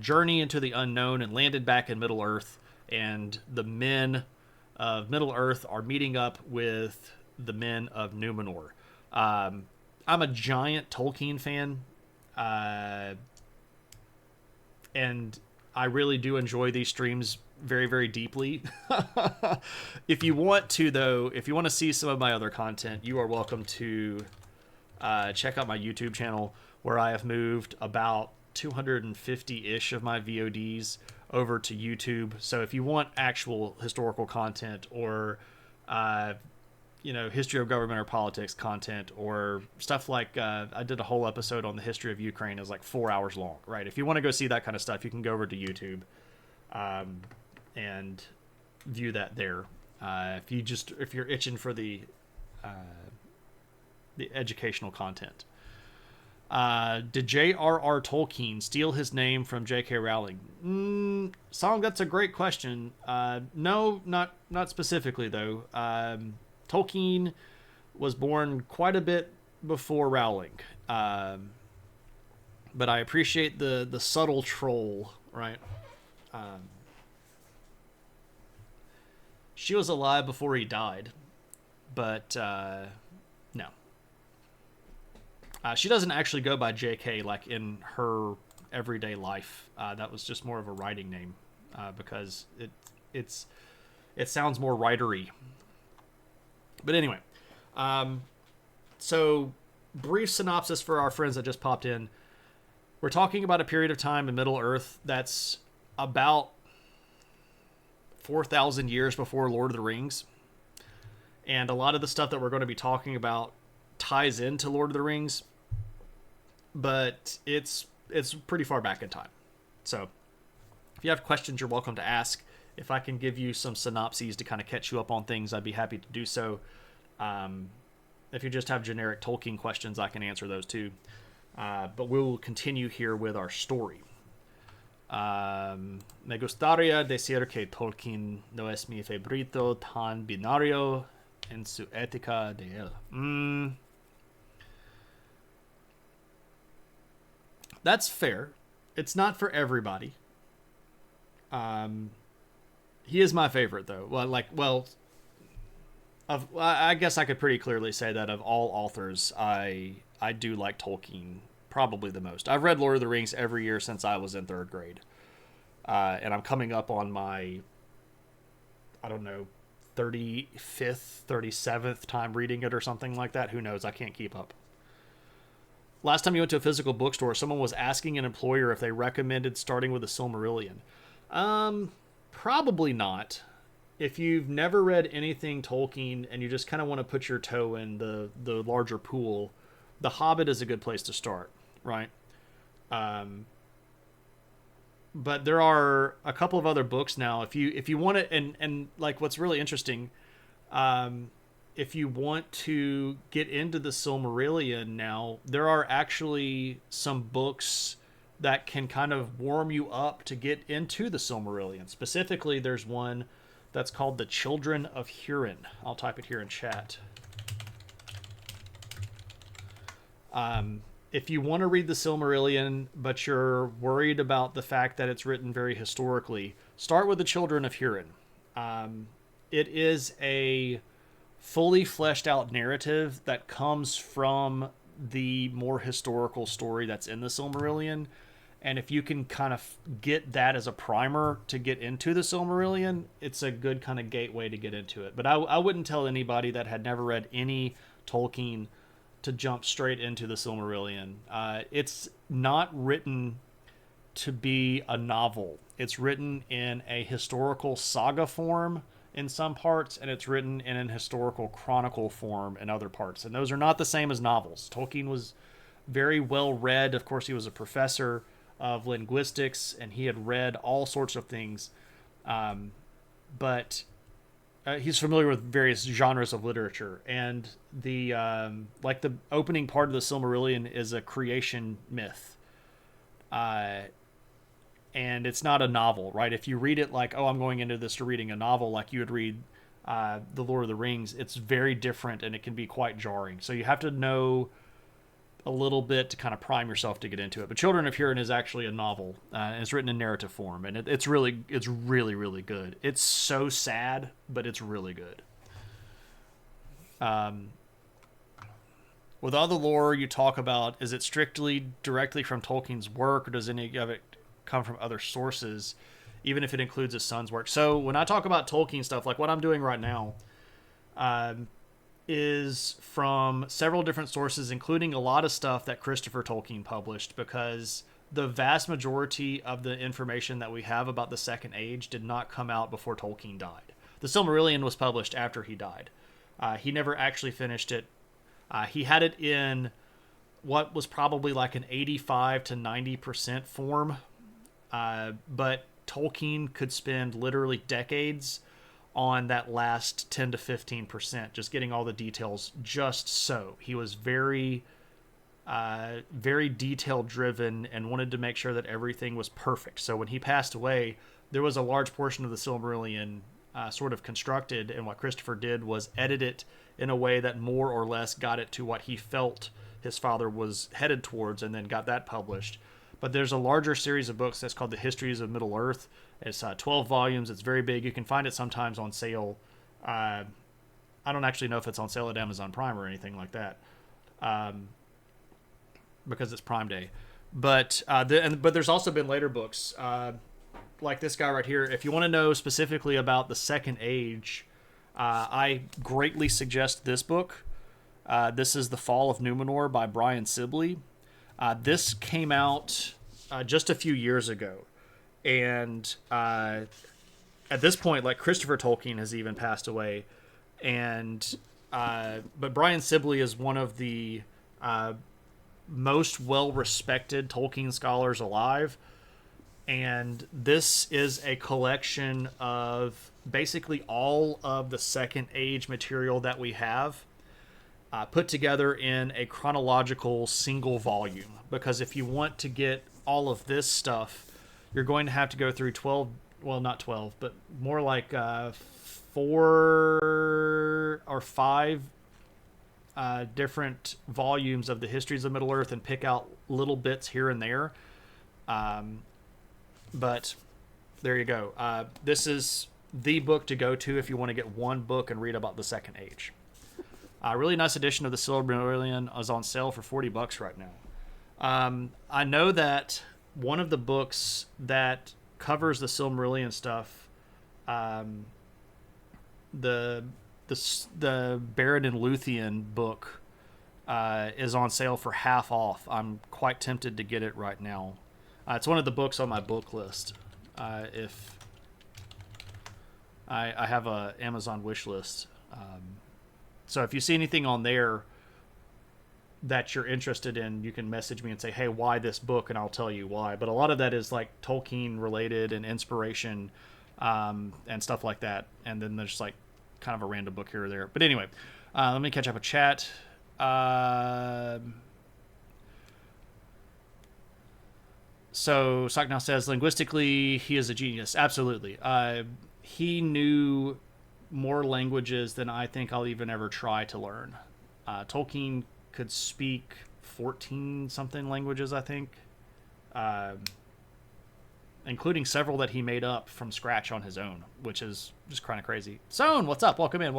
journey into the unknown and landed back in Middle-earth, and the men of Middle-earth are meeting up with the men of Numenor. I'm a giant Tolkien fan, and I really do enjoy these streams very, very deeply. If you want to, though, if you want to see some of my other content, you are welcome to check out my YouTube channel, where I have moved about 250-ish of my VODs over to YouTube. So if you want actual historical content or history of government or politics content or stuff like I did a whole episode on the history of Ukraine. It was like 4 hours long, right? If you want to go see that kind of stuff, you can go over to YouTube and view that there. If you're itching for the educational content. Did J.R.R. Tolkien steal his name from J.K. Rowling? Song, that's a great question. No, not specifically though. Tolkien was born quite a bit before Rowling. But I appreciate the subtle troll, right? She was alive before he died, but no. She doesn't actually go by J.K. like in her everyday life. That was just more of a writing name because it sounds more writery. But anyway, so brief synopsis for our friends that just popped in. We're talking about a period of time in Middle Earth that's about 4,000 years before Lord of the Rings. And a lot of the stuff that we're going to be talking about ties into Lord of the Rings, but it's pretty far back in time. So if you have questions, you're welcome to ask. If I can give you some synopses to kind of catch you up on things, I'd be happy to do so. If you just have generic Tolkien questions, I can answer those too. But we'll continue here with our story. Me gustaría decir que Tolkien no es mi favorito tan binario en su ética de él. That's fair. It's not for everybody. He is my favorite, though. I guess I could pretty clearly say that of all authors, I do like Tolkien probably the most. I've read Lord of the Rings every year since I was in 3rd grade. And I'm coming up on my, 35th, 37th time reading it or something like that. Who knows? I can't keep up. Last time you went to a physical bookstore, someone was asking an employer if they recommended starting with a Silmarillion. Probably not. If you've never read anything Tolkien and you just kind of want to put your toe in the larger pool, The Hobbit is a good place to start, right? But there are a couple of other books now. If you want to, and like what's really interesting, if you want to get into the Silmarillion now, there are actually some books that can kind of warm you up to get into the Silmarillion. Specifically, there's one that's called The Children of Hurin. I'll type it here in chat. If you want to read the Silmarillion, but you're worried about the fact that it's written very historically, start with The Children of Hurin. It is a fully fleshed out narrative that comes from the more historical story that's in the Silmarillion. And if you can kind of get that as a primer to get into the Silmarillion, it's a good kind of gateway to get into it. But I wouldn't tell anybody that had never read any Tolkien to jump straight into the Silmarillion. It's not written to be a novel. It's written in a historical saga form in some parts, and it's written in an historical chronicle form in other parts. And those are not the same as novels. Tolkien was very well read. Of course, he was a professor of linguistics, and he had read all sorts of things. But he's familiar with various genres of literature. And the opening part of the Silmarillion is a creation myth. And it's not a novel, right? If you read it like, oh, I'm going into this to reading a novel like you would read The Lord of the Rings, it's very different and it can be quite jarring. So you have to know a little bit to kind of prime yourself to get into it. But Children of Hurin is actually a novel. And it's written in narrative form, and it's really, really good. It's so sad, but it's really good. With all the lore you talk about, is it strictly directly from Tolkien's work, or does any of it come from other sources, even if it includes his son's work? So when I talk about Tolkien stuff, like what I'm doing right now, is from several different sources, including a lot of stuff that Christopher Tolkien published, because the vast majority of the information that we have about the Second Age did not come out before Tolkien died. The Silmarillion was published after he died. He never actually finished it. He had it in what was probably like an 85 to 90% form. But Tolkien could spend literally decades on that last 10 to 15%, just getting all the details just so. He was very detail driven and wanted to make sure that everything was perfect. So when he passed away, there was a large portion of the Silmarillion sort of constructed, and what Christopher did was edit it in a way that more or less got it to what he felt his father was headed towards, and then got that published. But there's a larger series of books that's called The Histories of Middle-earth. It's 12 volumes. It's very big. You can find it sometimes on sale. I don't actually know if it's on sale at Amazon Prime or anything like that, because it's Prime Day. But there's also been later books, like this guy right here. If you want to know specifically about the Second Age, I greatly suggest this book. This is The Fall of Numenor by Brian Sibley. This came out just a few years ago, and at this point, like, Christopher Tolkien has even passed away, and but Brian Sibley is one of the most well-respected Tolkien scholars alive, and this is a collection of basically all of the Second Age material that we have, put together in a chronological single volume. Because if you want to get all of this stuff, you're going to have to go through 12, well, not 12, but more like 4 or 5 different volumes of the Histories of Middle-earth and pick out little bits here and there. But there you go. This is the book to go to if you want to get one book and read about the Second Age. A really nice edition of the Silmarillion is on sale for $40 right now. I know that one of the books that covers the Silmarillion stuff, the Beren and Luthien book, is on sale for half off. I'm quite tempted to get it right now. It's one of the books on my book list. If I have a Amazon wish list. So if you see anything on there that you're interested in, you can message me and say, hey, why this book? And I'll tell you why. But a lot of that is like Tolkien related and inspiration, and stuff like that. And then there's like kind of a random book here or there. But anyway, let me catch up with chat. So Sock now says, linguistically, he is a genius. Absolutely. He knew more languages than I think I'll even ever try to learn. Tolkien could speak 14 something languages, I think, including several that he made up from scratch on his own, which is just kind of crazy. Sohn, what's up? Welcome in.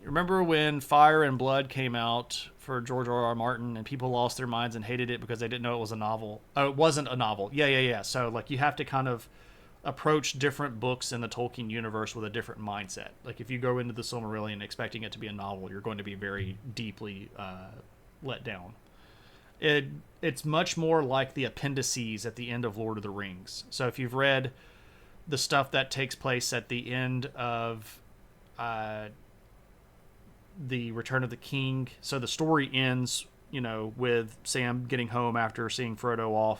Remember when Fire and Blood came out for George R.R. Martin and people lost their minds and hated it because they didn't know it was a novel? Oh, it wasn't a novel. Yeah. So like, you have to kind of approach different books in the Tolkien universe with a different mindset. Like, if you go into the Silmarillion expecting it to be a novel, you're going to be very deeply let down. It's much more like the appendices at the end of Lord of the Rings. So if you've read the stuff that takes place at the end of the Return of the King, so the story ends, with Sam getting home after seeing Frodo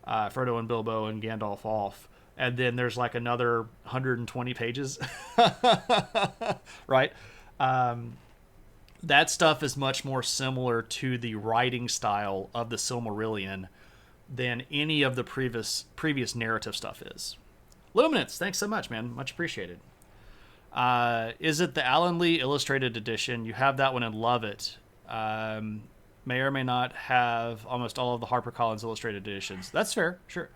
and Bilbo and Gandalf off. And then there's like another 120 pages, right? That stuff is much more similar to the writing style of the Silmarillion than any of the previous narrative stuff is. Luminance, thanks so much, man. Much appreciated. Is it the Alan Lee illustrated edition? You have that one and love it. May or may not have almost all of the HarperCollins illustrated editions. That's fair, sure.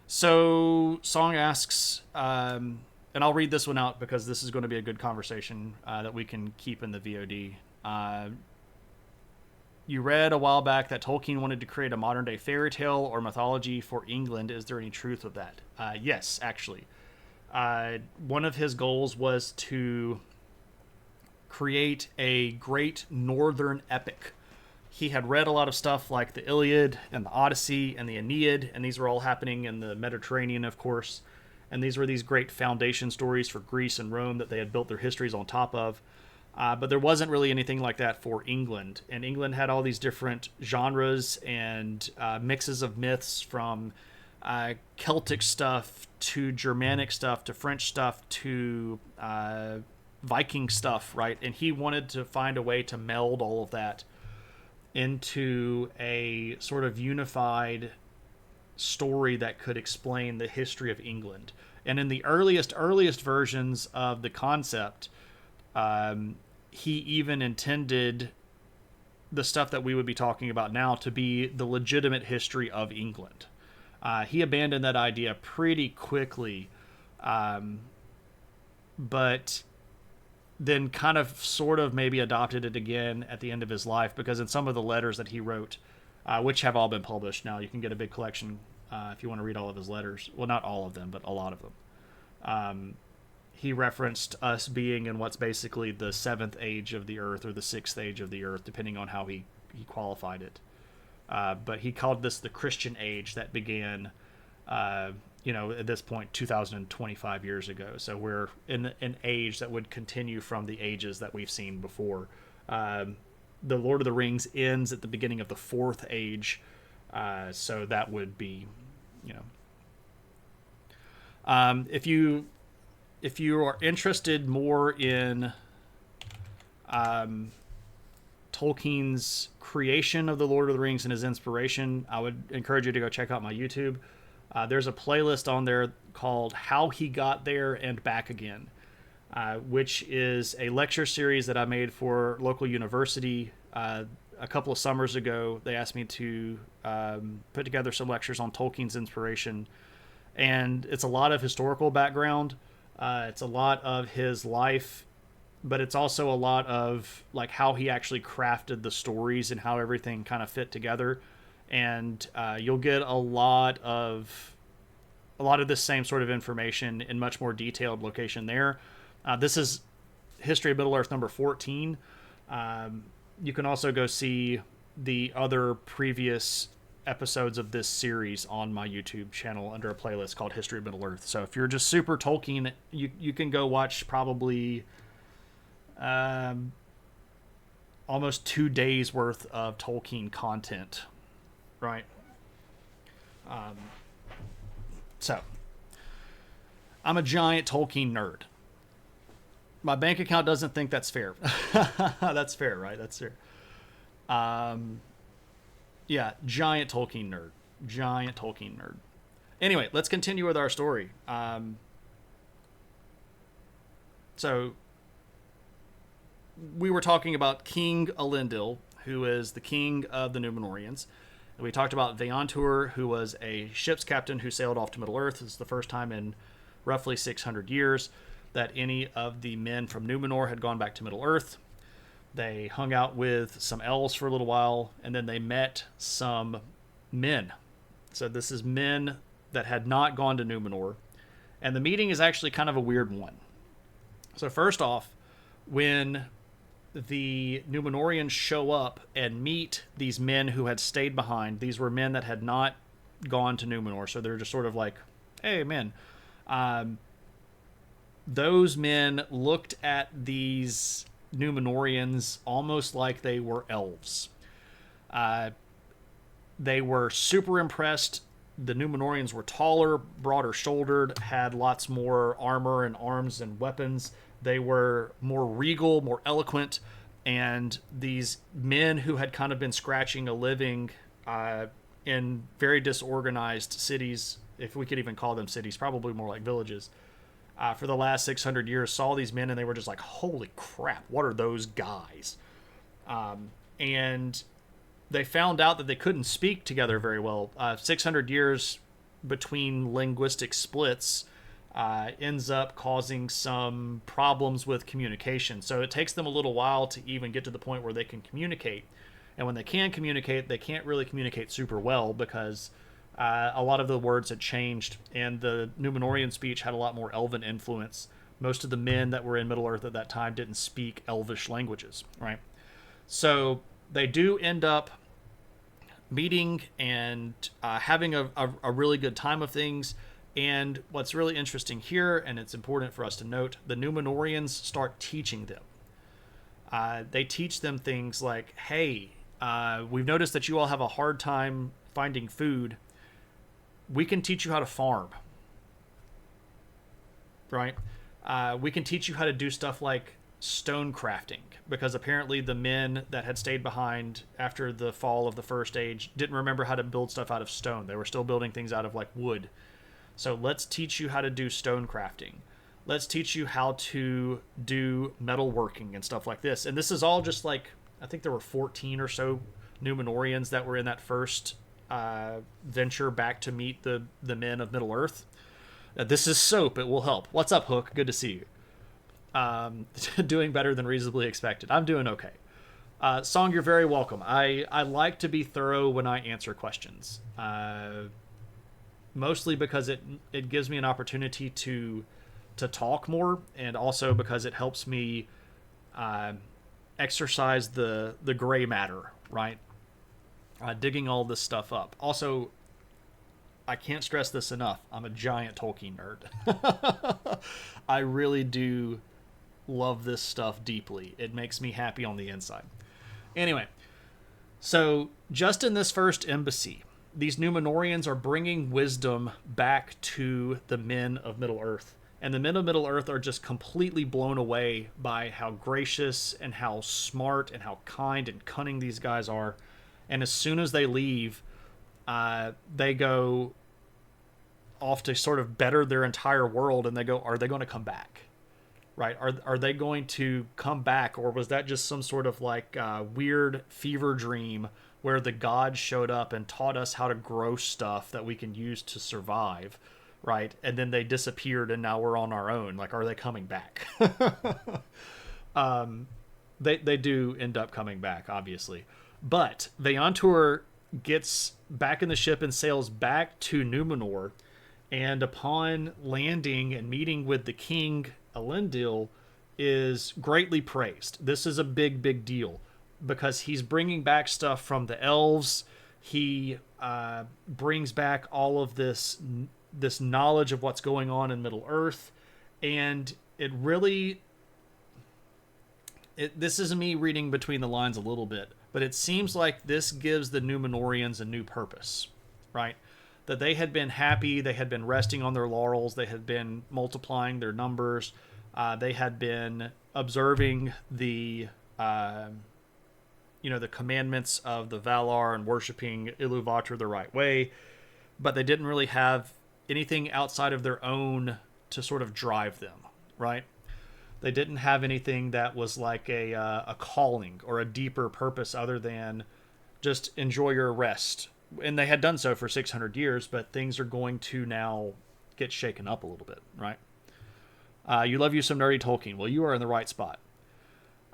So Song asks, and I'll read this one out because this is going to be a good conversation that we can keep in the VOD. You read a while back that Tolkien wanted to create a modern day fairy tale or mythology for England. Is there any truth of that? Yes, actually. One of his goals was to create a great northern epic he had read a lot of stuff like the Iliad and the Odyssey and the Aeneid, and these were all happening in the Mediterranean, of course. And these were these great foundation stories for Greece and Rome that they had built their histories on top of. But there wasn't really anything like that for England. And England had all these different genres and mixes of myths, from Celtic stuff to Germanic stuff to French stuff to Viking stuff, right? And he wanted to find a way to meld all of that into a sort of unified story that could explain the history of England. And in the earliest versions of the concept, he even intended the stuff that we would be talking about now to be the legitimate history of England. He abandoned that idea pretty quickly, but then kind of sort of maybe adopted it again at the end of his life, because in some of the letters that he wrote, which have all been published now, you can get a big collection if you want to read all of his letters. Well, not all of them, but a lot of them. He referenced us being in what's basically the 7th age of the earth, or the 6th age of the earth, depending on how he qualified it. But he called this the Christian age that began, at this point, 2,025 years ago. So we're in an age that would continue from the ages that we've seen before. The Lord of the Rings ends at the beginning of the 4th age. So that would be, if you are interested more in Tolkien's creation of the Lord of the Rings and his inspiration, I would encourage you to go check out my YouTube. There's a playlist on there called How He Got There and Back Again, which is a lecture series that I made for local university a couple of summers ago. They asked me to put together some lectures on Tolkien's inspiration, and it's a lot of historical background. It's a lot of his life, but it's also a lot of like how he actually crafted the stories and how everything kind of fit together. And you'll get a lot of this same sort of information in much more detailed location there. This is History of Middle-earth number 14. You can also go see the other previous episodes of this series on my YouTube channel under a playlist called History of Middle-earth. So if you're just super Tolkien, you can go watch probably almost 2 days worth of Tolkien content, right? So I'm a giant Tolkien nerd. My bank account doesn't think that's fair. That's fair, right? That's fair. Yeah, giant Tolkien nerd. Anyway, let's continue with our story. So we were talking about King Elendil, who is the king of the Numenoreans. And we talked about Veantur, who was a ship's captain who sailed off to Middle-earth. This is the first time in roughly 600 years that any of the men from Numenor had gone back to Middle-earth. They hung out with some elves for a little while, and then they met some men. So this is men that had not gone to Numenor. And the meeting is actually kind of a weird one. So first off, when the Numenoreans show up and meet these men who had stayed behind, these were men that had not gone to Numenor. So they're just sort of like, hey, men. Those men looked at these Numenoreans almost like they were elves. They were super impressed. The Numenoreans were taller, broader shouldered, had lots more armor and arms and weapons. They were more regal, more eloquent, and these men who had kind of been scratching a living in very disorganized cities, if we could even call them cities, probably more like villages, for the last 600 years, saw these men and they were just like, holy crap, what are those guys? And they found out that they couldn't speak together very well. 600 years between linguistic splits ends up causing some problems with communication. So it takes them a little while to even get to the point where they can communicate. And when they can communicate, they can't really communicate super well because a lot of the words had changed, and the Numenorean speech had a lot more elven influence. Most of the men that were in Middle-earth at that time didn't speak elvish languages, right? So They do end up meeting and having a really good time of things. And what's really interesting here, and it's important for us to note, the Numenoreans start teaching them. They teach them things like, hey, we've noticed that you all have a hard time finding food. We can teach you how to farm. Right? We can teach you how to do stuff like stone crafting, because apparently the men that had stayed behind after the fall of the First Age didn't remember how to build stuff out of stone. They were still building things out of like wood. So let's teach you how to do stone crafting. Let's teach you how to do metalworking and stuff like this. And this is all just like, I think there were 14 or so Numenoreans that were in that first venture back to meet the men of Middle Earth. This is soap. It will help. What's up, Hook? Good to see you. Doing better than reasonably expected. I'm doing okay. Song, you're very welcome. I like to be thorough when I answer questions. Mostly because it gives me an opportunity to talk more, and also because it helps me exercise the gray matter, right? Digging all this stuff up. Also, I can't stress this enough. I'm a giant Tolkien nerd. I really do love this stuff deeply. It makes me happy on the inside. Anyway, so just in this first embassy, these Numenoreans are bringing wisdom back to the men of Middle Earth. And the men of Middle Earth are just completely blown away by how gracious and how smart and how kind and cunning these guys are. And as soon as they leave, they go off to sort of better their entire world, and they go, are they going to come back? Right? Are they going to come back, or was that just some sort of like weird fever dream where the gods showed up and taught us how to grow stuff that we can use to survive, right? And then they disappeared, and now we're on our own. Like, are they coming back? They do end up coming back, obviously. But Veyantur gets back in the ship and sails back to Numenor, and upon landing and meeting with the king, Elendil, is greatly praised. This is a big, big deal, because he's bringing back stuff from the elves. He brings back all of this knowledge of what's going on in Middle Earth, and it really... this is me reading between the lines a little bit, but it seems like this gives the Numenoreans a new purpose, right? That they had been happy, they had been resting on their laurels, they had been multiplying their numbers, they had been observing the the commandments of the Valar and worshiping Iluvatar the right way, but they didn't really have anything outside of their own to sort of drive them, right? They didn't have anything that was like a calling or a deeper purpose other than just enjoy your rest. And they had done so for 600 years, but things are going to now get shaken up a little bit, right? You love you some nerdy Tolkien. Well, you are in the right spot.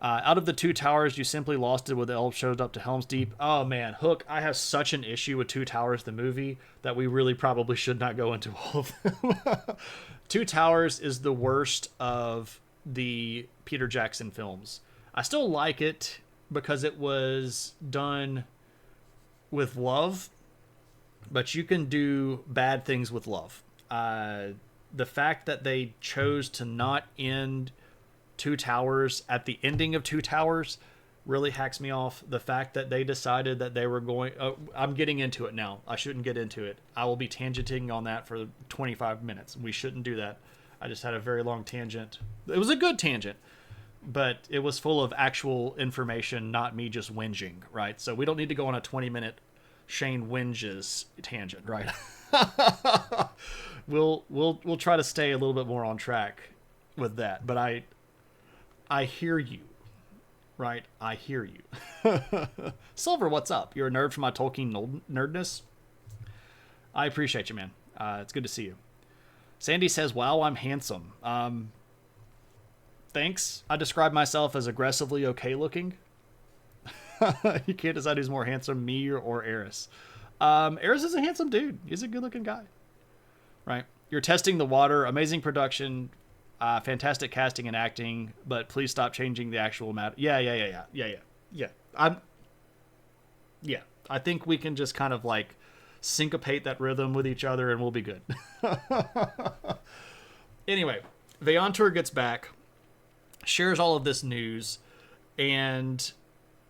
Out of the Two Towers, you simply lost it when the elves showed up to Helm's Deep. Oh, man, Hook, I have such an issue with Two Towers, the movie, that we really probably should not go into all of them. Two Towers is the worst of the Peter Jackson films. I still like it because it was done with love, but you can do bad things with love. The fact that they chose to not end Two Towers at the ending of Two Towers really hacks me off. The fact that they decided that they were going... I'm getting into it now. I shouldn't get into it. I will be tangenting on that for 25 minutes. We shouldn't do that. I just had a very long tangent. It was a good tangent, but it was full of actual information, not me just whinging, right? So we don't need to go on a 20-minute Shane whinges tangent, right? We'll try to stay a little bit more on track with that. But I hear you, right? I hear you. Silver, what's up? You're a nerd for my Tolkien nerdness? I appreciate you, man. It's good to see you. Sandy says, wow, I'm handsome. Thanks. I describe myself as aggressively okay looking. You can't decide who's more handsome, me or Eris. Eris is a handsome dude. He's a good looking guy. Right? You're testing the water. Amazing production. Fantastic casting and acting. But please stop changing the actual matter. Yeah. Yeah, I think we can just kind of like syncopate that rhythm with each other and we'll be good. Anyway, Veantor gets back, shares all of this news, and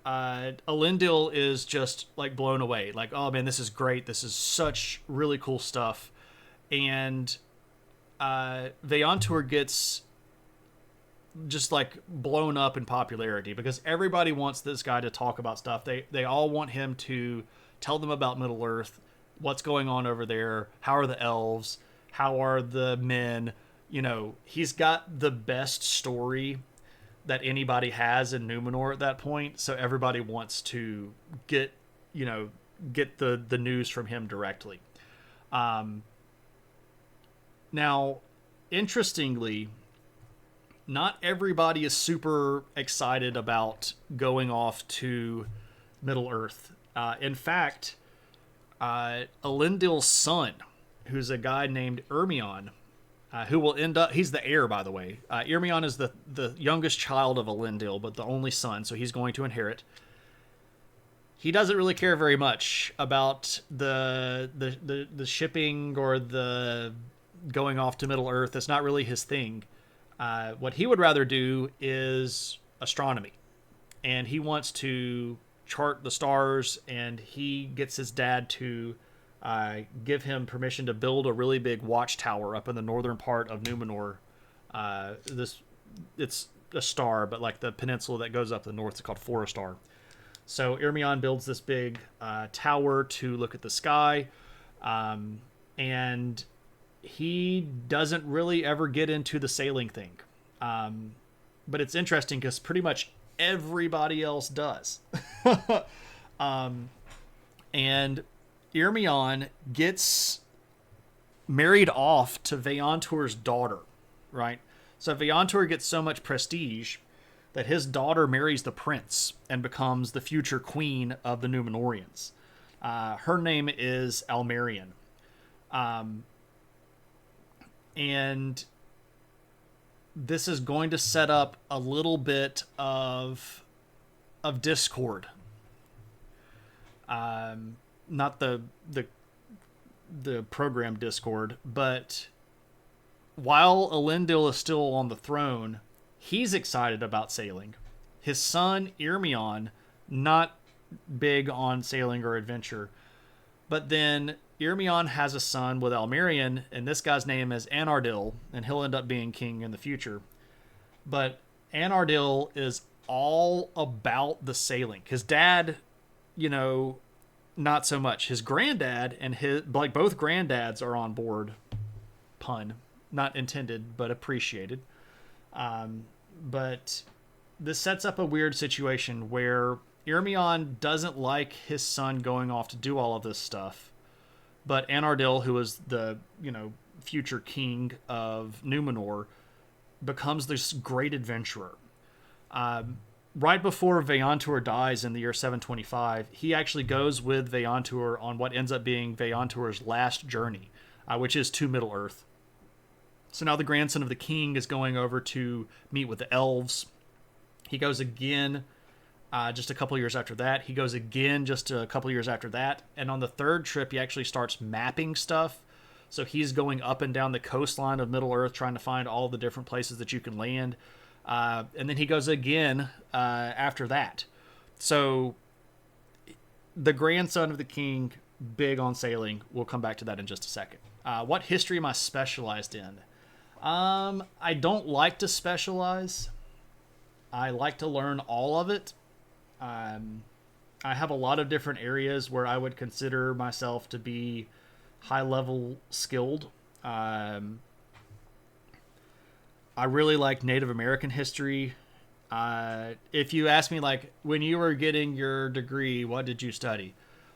Elendil is just like blown away. Like, oh man, this is great. This is such really cool stuff. And Veantor gets just like blown up in popularity because everybody wants this guy to talk about stuff. They all want him to tell them about Middle Earth, what's going on over there, how are the elves, how are the men. You know, he's got the best story that anybody has in Numenor at that point, so everybody wants to get, you know, get the news from him directly. Now, interestingly, not everybody is super excited about going off to Middle Earth. In fact, Elendil's son, who's a guy named Ermion, who will end up, he's the heir, by the way. Ermion is the youngest child of Elendil, but the only son, so he's going to inherit. He doesn't really care very much about the shipping or the going off to Middle Earth. It's not really his thing. What he would rather do is astronomy, and he wants to chart the stars, and he gets his dad to give him permission to build a really big watchtower up in the northern part of Numenor. It's a star, but like the peninsula that goes up the north is called Forestar. So Ermion builds this big tower to look at the sky, and he doesn't really ever get into the sailing thing. But it's interesting because pretty much everybody else does. And Ermion gets married off to Veantor's daughter, right? So Veantor gets so much prestige that his daughter marries the prince and becomes the future queen of the Numenoreans. Her name is Almerian. And this is going to set up a little bit of discord. Not the program Discord, but while Elendil is still on the throne, he's excited about sailing. His son Ermion, not big on sailing or adventure, but then Ermion has a son with Almerian, and this guy's name is Anardil, and he'll end up being king in the future. But Anardil is all about the sailing. His dad, you know, not so much. His granddad and his, like, both granddads are on board. Pun. Not intended, but appreciated. But this sets up a weird situation where Ermion doesn't like his son going off to do all of this stuff. But Anardil, who is the, you know, future king of Numenor, becomes this great adventurer. Right before Veantor dies in the year 725, he actually goes with Veantor on what ends up being Veantor's last journey, which is to Middle-earth. So now the grandson of the king is going over to meet with the elves. He goes again just a couple years after that. He goes again just a couple years after that. And on the third trip, he actually starts mapping stuff. So he's going up and down the coastline of Middle-earth trying to find all the different places that you can land. And then he goes again after that. So the grandson of the king, big on sailing. We'll come back to that in just a second. What history am I specialized in? I don't like to specialize. I like to learn all of it. I have a lot of different areas where I would consider myself to be high-level skilled. I really like Native American history. If you ask me, like, when you were getting your degree, what did you study?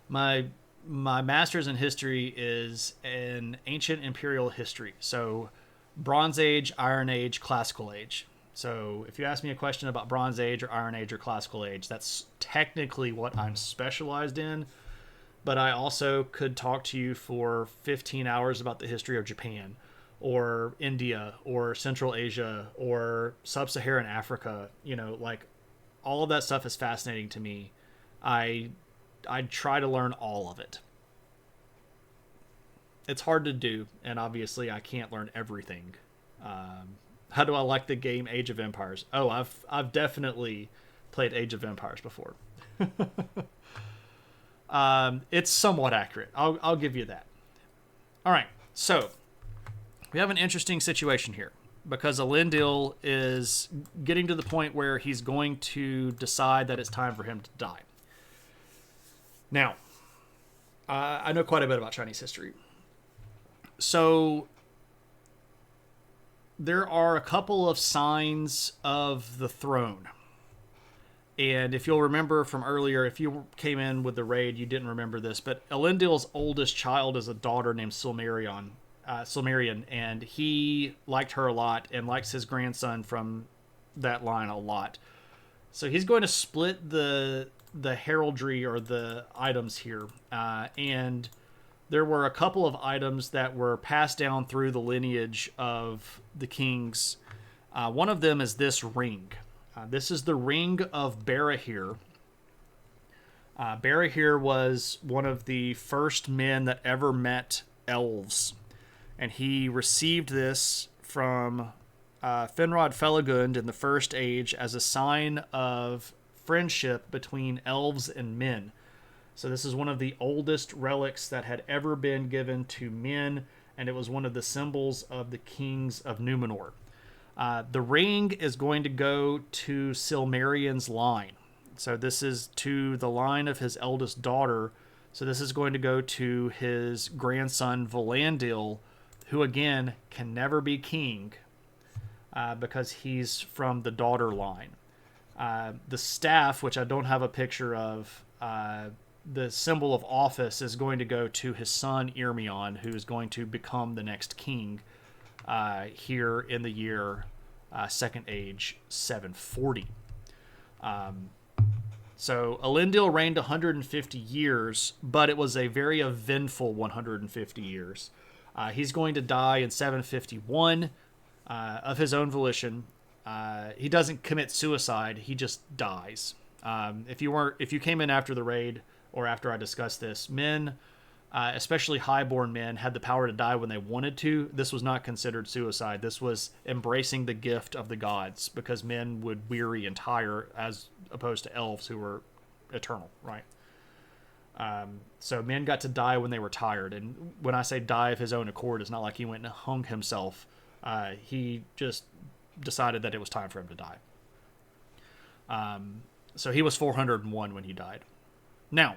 My master's in history is in ancient imperial history. So Bronze Age, Iron Age, Classical Age. So if you ask me a question about Bronze Age or Iron Age or Classical Age, that's technically what I'm specialized in. But I also could talk to you for 15 hours about the history of Japan, or India, or Central Asia, or Sub-Saharan Africa. You know, like, all of that stuff is fascinating to me. I I'd try to learn all of it. It's hard to do, and obviously I can't learn everything. How do I like the game Age of Empires? Oh, I've definitely played Age of Empires before. It's somewhat accurate. I'll give you that. All right, so we have an interesting situation here because Elendil is getting to the point where he's going to decide that it's time for him to die. Now, I know quite a bit about Chinese history. So there are a couple of signs of the throne. And if you'll remember from earlier, if you came in with the raid, you didn't remember this, but Elendil's oldest child is a daughter named Silmarion, and he liked her a lot and likes his grandson from that line a lot. So he's going to split the heraldry or the items here, and there were a couple of items that were passed down through the lineage of the kings. One of them is this ring. This is the Ring of Barahir. Barahir was one of the first men that ever met elves. And he received this from Finrod Felagund in the First Age as a sign of friendship between elves and men. So this is one of the oldest relics that had ever been given to men, and it was one of the symbols of the kings of Numenor. The ring is going to go to Silmarion's line. So this is to the line of his eldest daughter. So this is going to go to his grandson Valandil, who again can never be king because he's from the daughter line. The staff, which I don't have a picture of, the symbol of office is going to go to his son Irmion, who is going to become the next king here in the year Second Age 740. So Elendil reigned 150 years, but it was a very eventful 150 years. He's going to die in 751 of his own volition. He doesn't commit suicide; he just dies. If you came in after the raid or after I discussed this, men, especially highborn men, had the power to die when they wanted to. This was not considered suicide. This was embracing the gift of the gods, because men would weary and tire as opposed to elves who were eternal, right? So men got to die when they were tired. And when I say die of his own accord, it's not like he went and hung himself. He just decided that it was time for him to die. So he was 401 when he died. Now,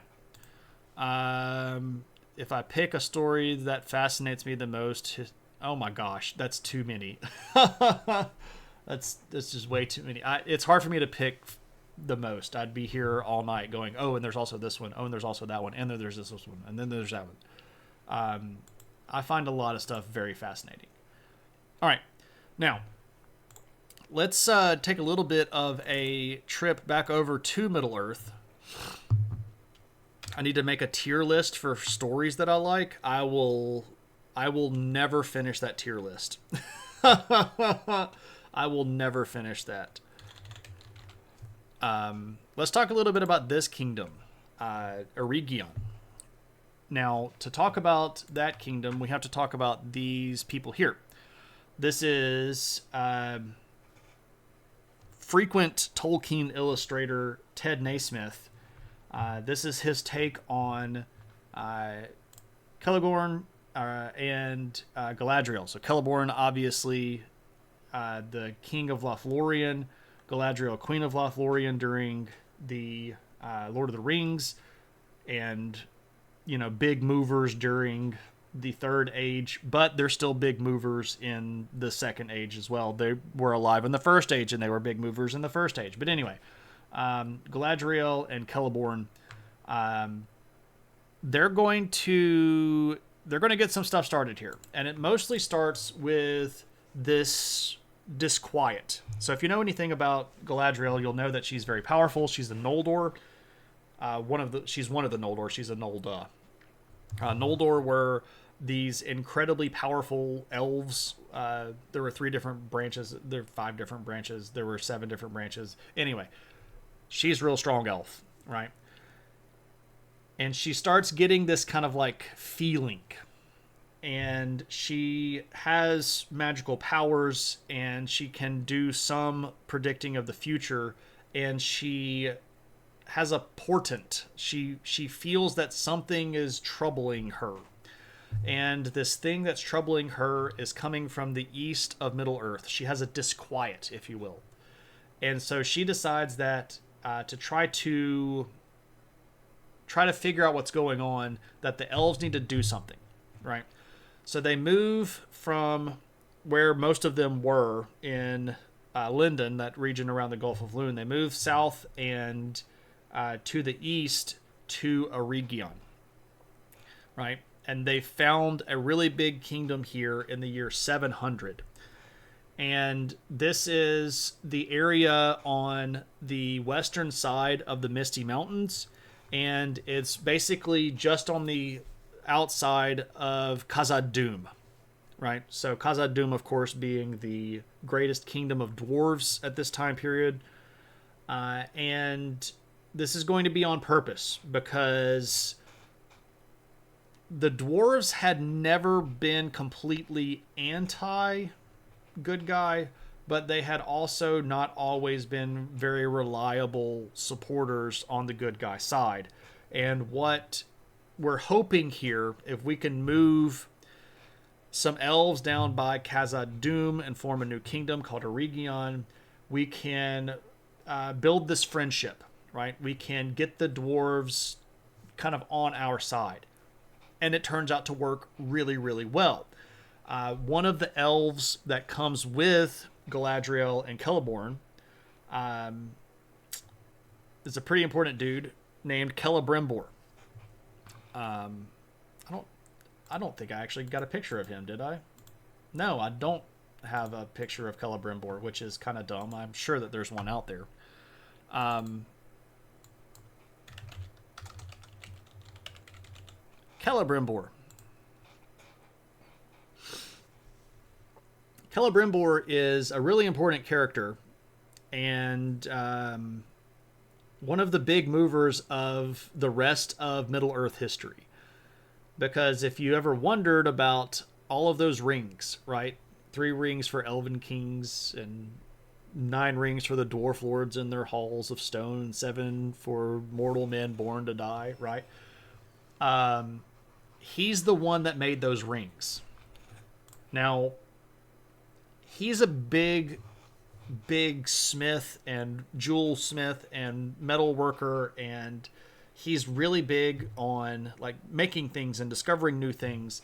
if I pick a story that fascinates me the most, oh my gosh, that's too many. that's just way too many. It's hard for me to pick the most. I'd be here all night going, oh, and there's also this one. Oh, and there's also that one. And then there's this one. And then there's that one. I find a lot of stuff very fascinating. All right. Now, let's take a little bit of a trip back over to Middle-earth. I need to make a tier list for stories that I like. I will never finish that tier list. I will never finish that. Let's talk a little bit about this kingdom, Eregion. Now, to talk about that kingdom, we have to talk about these people here. This is frequent Tolkien illustrator Ted Naismith. This is his take on Celeborn and Galadriel. So Celeborn, obviously, the king of Lothlorien. Galadriel, queen of Lothlorien during the Lord of the Rings. And, big movers during the Third Age. But they're still big movers in the Second Age as well. They were alive in the First Age, and they were big movers in the First Age. But anyway, Galadriel and Celeborn, they're going to get some stuff started here, and it mostly starts with this disquiet. So if you know anything about Galadriel, you'll know that she's very powerful. She's a Noldor. She's one of the Noldor. She's a Nolda. Noldor were these incredibly powerful elves. There were 3 different branches. There were 5 different branches. There were 7 different branches. Anyway, she's a real strong elf, right? And she starts getting this kind of like feeling, and she has magical powers, and she can do some predicting of the future, and she has a portent. She feels that something is troubling her, and this thing that's troubling her is coming from the east of Middle Earth. She has a disquiet, if you will, and so she decides that to try to figure out what's going on, that the elves need to do something, right? So they move from where most of them were in Linden, that region around the Gulf of Loon. They move south and to the east to Eregion, right? And they found a really big kingdom here in the year 700. And this is the area on the western side of the Misty Mountains, and it's basically just on the outside of Khazad-dûm, right? So Khazad-dûm, of course, being the greatest kingdom of dwarves at this time period. And this is going to be on purpose because the dwarves had never been completely anti-good guy, but they had also not always been very reliable supporters on the good guy side. And what we're hoping here, if we can move some elves down by Khazad-dûm and form a new kingdom called Eregion, we can build this friendship, right? We can get the dwarves kind of on our side. And it turns out to work really, really well. One of the elves that comes with Galadriel and Celeborn is a pretty important dude named Celebrimbor. I don't think I actually got a picture of him, did I? No, I don't have a picture of Celebrimbor, which is kind of dumb. I'm sure that there's one out there. Celebrimbor. Celebrimbor is a really important character, and one of the big movers of the rest of Middle-earth history. Because if you ever wondered about all of those rings, right? 3 rings for elven kings, and 9 rings for the dwarf lords in their halls of stone, and 7 for mortal men born to die, right? He's the one that made those rings. Now, he's a big smith and jewel smith and metal worker, and he's really big on like making things and discovering new things.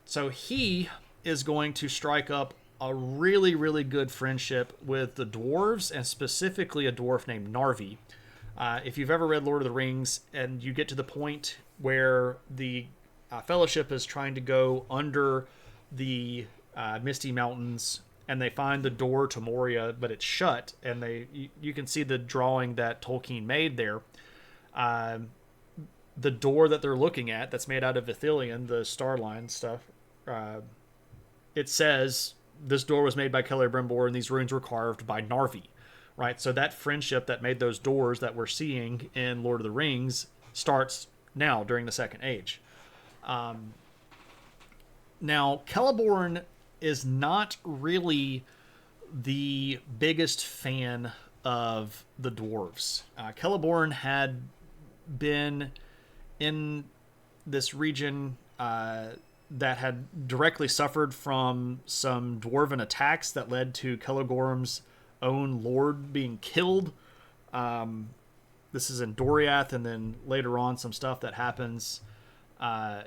So he is going to strike up a really, really good friendship with the dwarves, and specifically a dwarf named Narvi. If you've ever read Lord of the Rings and you get to the point where the Fellowship is trying to go under the Misty Mountains, and they find the door to Moria, but it's shut, and you can see the drawing that Tolkien made there. The door that they're looking at, that's made out of Ithilien, the Starline stuff, it says this door was made by Celebrimbor and these runes were carved by Narvi, right? So that friendship that made those doors that we're seeing in Lord of the Rings starts now during the Second Age. Now, Celeborn is not really the biggest fan of the dwarves. Celeborn had been in this region that had directly suffered from some dwarven attacks that led to Celegorm's own lord being killed. This is in Doriath, and then later on some stuff that happens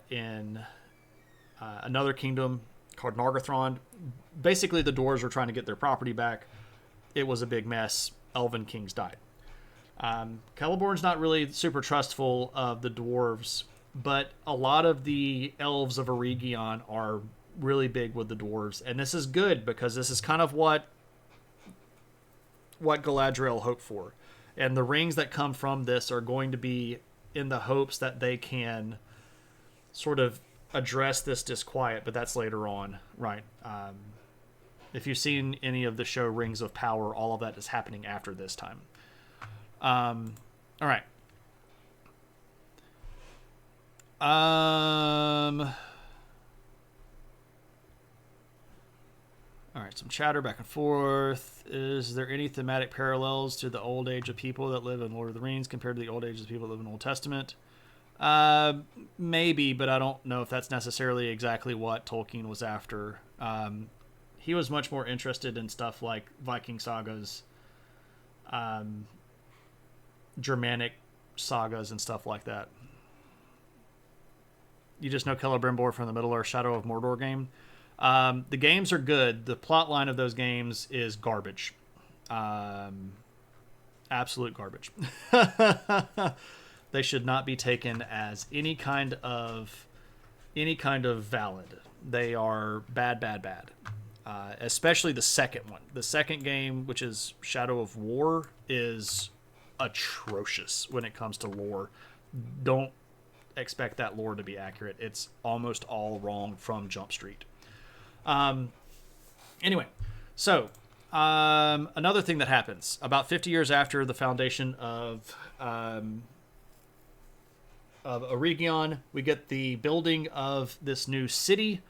in another kingdom called Nargothrond. Basically, the dwarves were trying to get their property back. It was a big mess. Elven kings died. Celeborn's not really super trustful of the dwarves, but a lot of the elves of Eregion are really big with the dwarves, and this is good because this is kind of what Galadriel hoped for. And the rings that come from this are going to be in the hopes that they can sort of address this disquiet, but that's later on, right? If you've seen any of the show Rings of Power, all of that is happening after this time. All right. All right, some chatter back and forth. Is there any thematic parallels to the old age of people that live in Lord of the Rings compared to the old age of people that live in the Old Testament? Maybe, but I don't know if that's necessarily exactly what Tolkien was after. He was much more interested in stuff like Viking sagas, Germanic sagas, and stuff like that. You just know Celebrimbor from the Middle-earth Shadow of Mordor game. The games are good. The plot line of those games is garbage. Absolute garbage. They should not be taken as any kind of valid. They are bad, bad, bad. Especially the second one. The second game, which is Shadow of War, is atrocious when it comes to lore. Don't expect that lore to be accurate. It's almost all wrong from Jump Street. Anyway, so another thing that happens about 50 years after the foundation of Eregion, we get the building of this new city.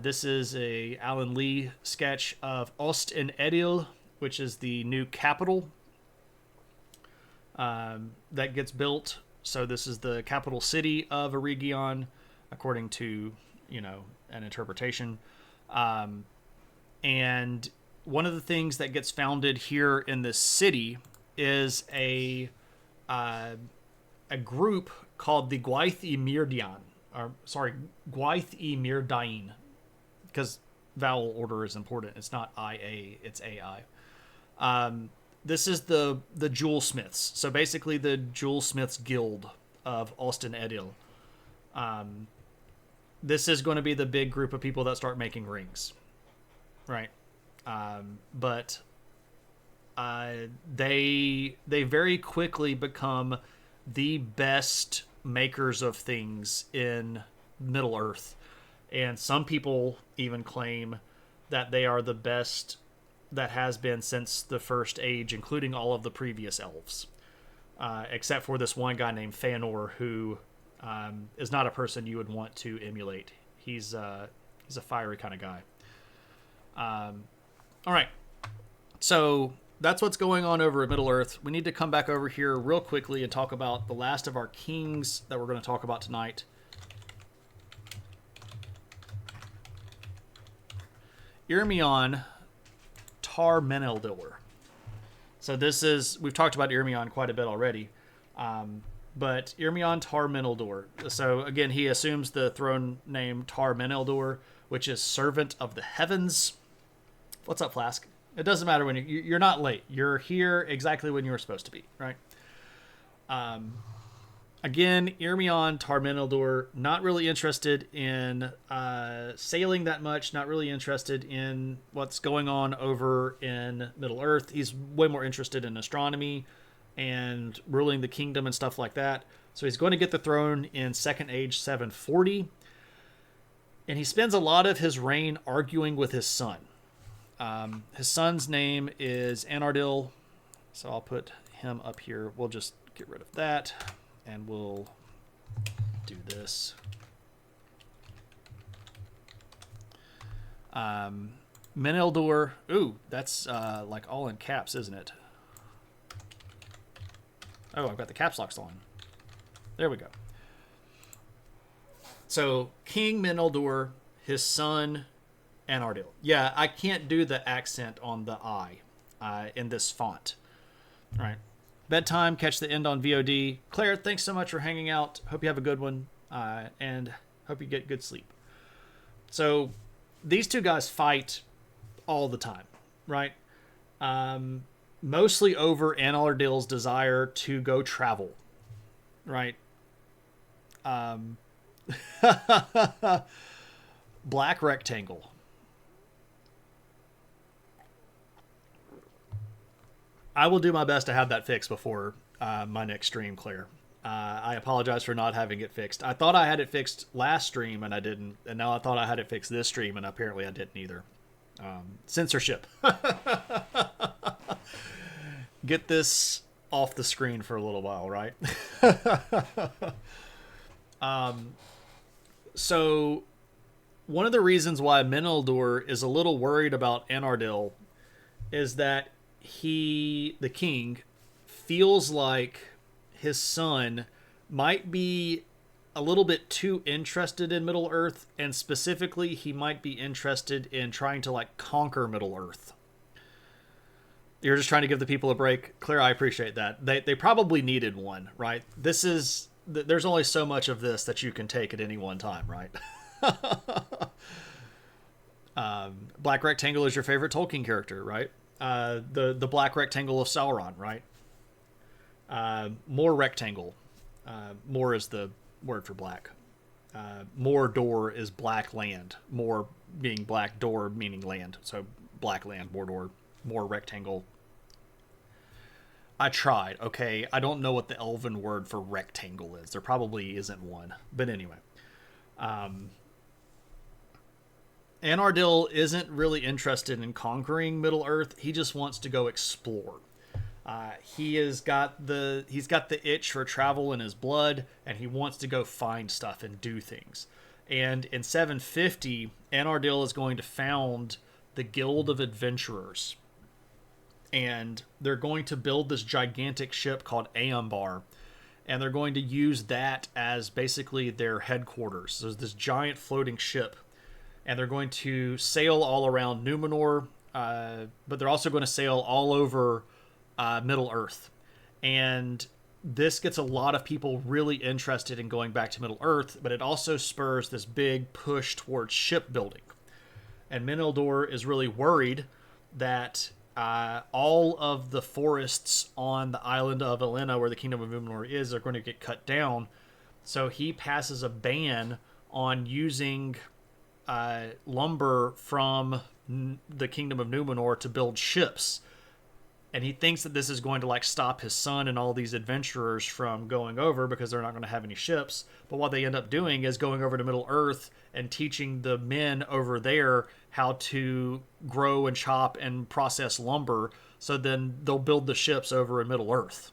This is a Alan Lee sketch of Ost in Edil, which is the new capital that gets built. So this is the capital city of Eregion, according to, an interpretation. And one of the things that gets founded here in this city is a group called the Gwaith y Myrdain, Gwaith y Myrdain, because vowel order is important. It's not IA, it's AI. This is the Jewelsmiths. So basically the Jewelsmiths Guild of Austin Edil. This is going to be the big group of people that start making rings. Right. But they very quickly become the best makers of things in Middle Earth. And some people even claim that they are the best that has been since the First Age, including all of the previous elves. Except for this one guy named Fëanor, who is not a person you would want to emulate. He's a fiery kind of guy. All right. So that's what's going on over at Middle Earth. We need to come back over here real quickly and talk about the last of our kings that we're going to talk about tonight. Irmion Tar Meneldur. So we've talked about Irmion quite a bit already. But Irmion Tar Meneldur. So again, he assumes the throne name Tar Meneldur, which is servant of the heavens. What's up, Flask? It doesn't matter when you're not late. You're here exactly when you were supposed to be, right? Again, Irmion Tar Meneldur, not really interested in sailing that much, not really interested in what's going on over in Middle Earth. He's way more interested in astronomy and ruling the kingdom and stuff like that. So he's going to get the throne in Second Age 740. And he spends a lot of his reign arguing with his son. His son's name is Anardil, so I'll put him up here. We'll just get rid of that, and we'll do this. Meneldur. Ooh, that's like all in caps, isn't it? Oh, I've got the caps locks on. There we go. So, King Meneldur, his son, Anardil. Yeah, I can't do the accent on the I in this font. All right. Bedtime, catch the end on VOD. Claire, thanks so much for hanging out. Hope you have a good one, and hope you get good sleep. So, these two guys fight all the time, right? Mostly over Anardil's desire to go travel, right? Black rectangle. I will do my best to have that fixed before my next stream, Claire. I apologize for not having it fixed. I thought I had it fixed last stream and I didn't, and now I thought I had it fixed this stream and apparently I didn't either. Censorship. Get this off the screen for a little while, right? So one of the reasons why Meneldur is a little worried about Anardil is that the king, feels like his son might be a little bit too interested in Middle Earth, and specifically, he might be interested in trying to like conquer Middle Earth. You're just trying to give the people a break. Claire, I appreciate that. They probably needed one, right? There's only so much of this that you can take at any one time, right? Black Rectangle is your favorite Tolkien character, right? The Black Rectangle of Sauron, right? More rectangle. More is the word for black. Mordor is black land. More being black, door meaning land. So black land, Mordor, more rectangle. I tried, okay? I don't know what the elven word for rectangle is. There probably isn't one. But anyway. Anardil isn't really interested in conquering Middle Earth. He just wants to go explore. He's got the itch for travel in his blood, and he wants to go find stuff and do things. And in 750, Anardil is going to found the Guild of Adventurers, and they're going to build this gigantic ship called Eambar, and they're going to use that as basically their headquarters. So there's this giant floating ship, and they're going to sail all around Numenor, but they're also going to sail all over Middle Earth. And this gets a lot of people really interested in going back to Middle Earth, but it also spurs this big push towards shipbuilding. And Meneldur is really worried that all of the forests on the island of Elena, where the Kingdom of Numenor is, are going to get cut down. So he passes a ban on using lumber from the Kingdom of Numenor to build ships. And he thinks that this is going to like stop his son and all these adventurers from going over because they're not going to have any ships. But what they end up doing is going over to Middle Earth and teaching the men over there how to grow and chop and process lumber. So then they'll build the ships over in Middle Earth.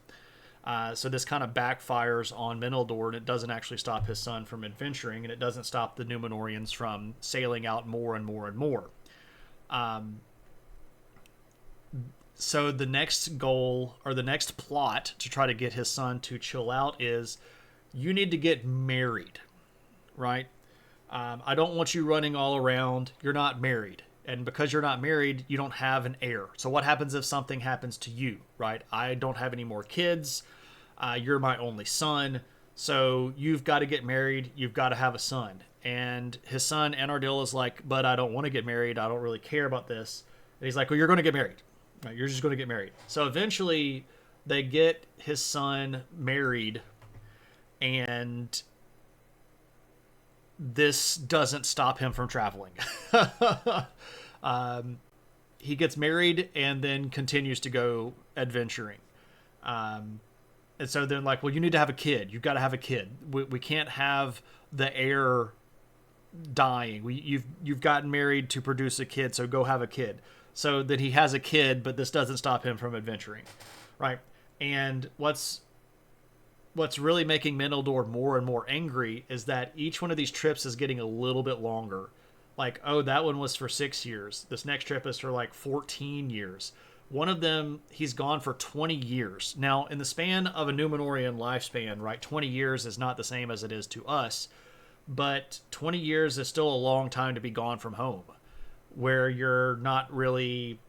So this kind of backfires on Meneldur, and it doesn't actually stop his son from adventuring, and it doesn't stop the Numenoreans from sailing out more and more and more. So the next goal, or the next plot to try to get his son to chill out, is you need to get married, right? I don't want you running all around. You're not married. And because you're not married, you don't have an heir. So what happens if something happens to you, right? I don't have any more kids. You're my only son. So you've got to get married. You've got to have a son. And his son, Anardil, is like, but I don't want to get married. I don't really care about this. And he's like, well, you're going to get married. Right, you're just going to get married. So eventually they get his son married, and this doesn't stop him from traveling. He gets married and then continues to go adventuring. And so they're like, well, you need to have a kid. You've got to have a kid. We can't have the heir dying. You've gotten married to produce a kid, so go have a kid. So that he has a kid, but this doesn't stop him from adventuring, right? And what's really making Meneldur more and more angry is that each one of these trips is getting a little bit longer. Like, oh, that one was for 6 years. This next trip is for like 14 years. One of them, he's gone for 20 years. Now, in the span of a Numenorean lifespan, right, 20 years is not the same as it is to us, but 20 years is still a long time to be gone from home, where you're not really,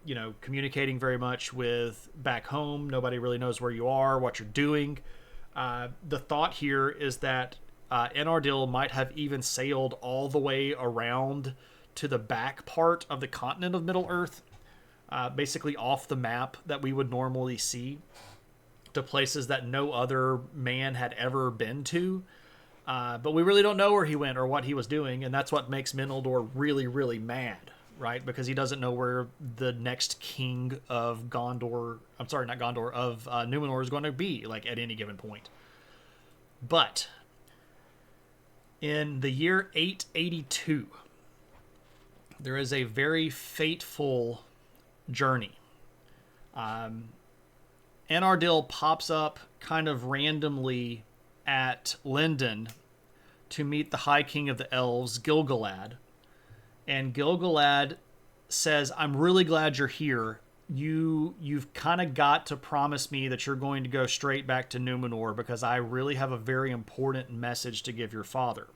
communicating very much with back home. Nobody really knows where you are, what you're doing. The thought here is that Anardil might have even sailed all the way around to the back part of the continent of Middle Earth, basically off the map that we would normally see, to places that no other man had ever been to. But we really don't know where he went or what he was doing, and that's what makes Meneldur really, really mad. Right, because he doesn't know where the next king of Gondor, of Numenor is going to be, like, at any given point. But in the year 882, there is a very fateful journey. Anardil pops up kind of randomly at Lindon to meet the High King of the Elves, Gil-galad. And Gil-galad says, I'm really glad you're here. You've kind of got to promise me that you're going to go straight back to Numenor, because I really have a very important message to give your father.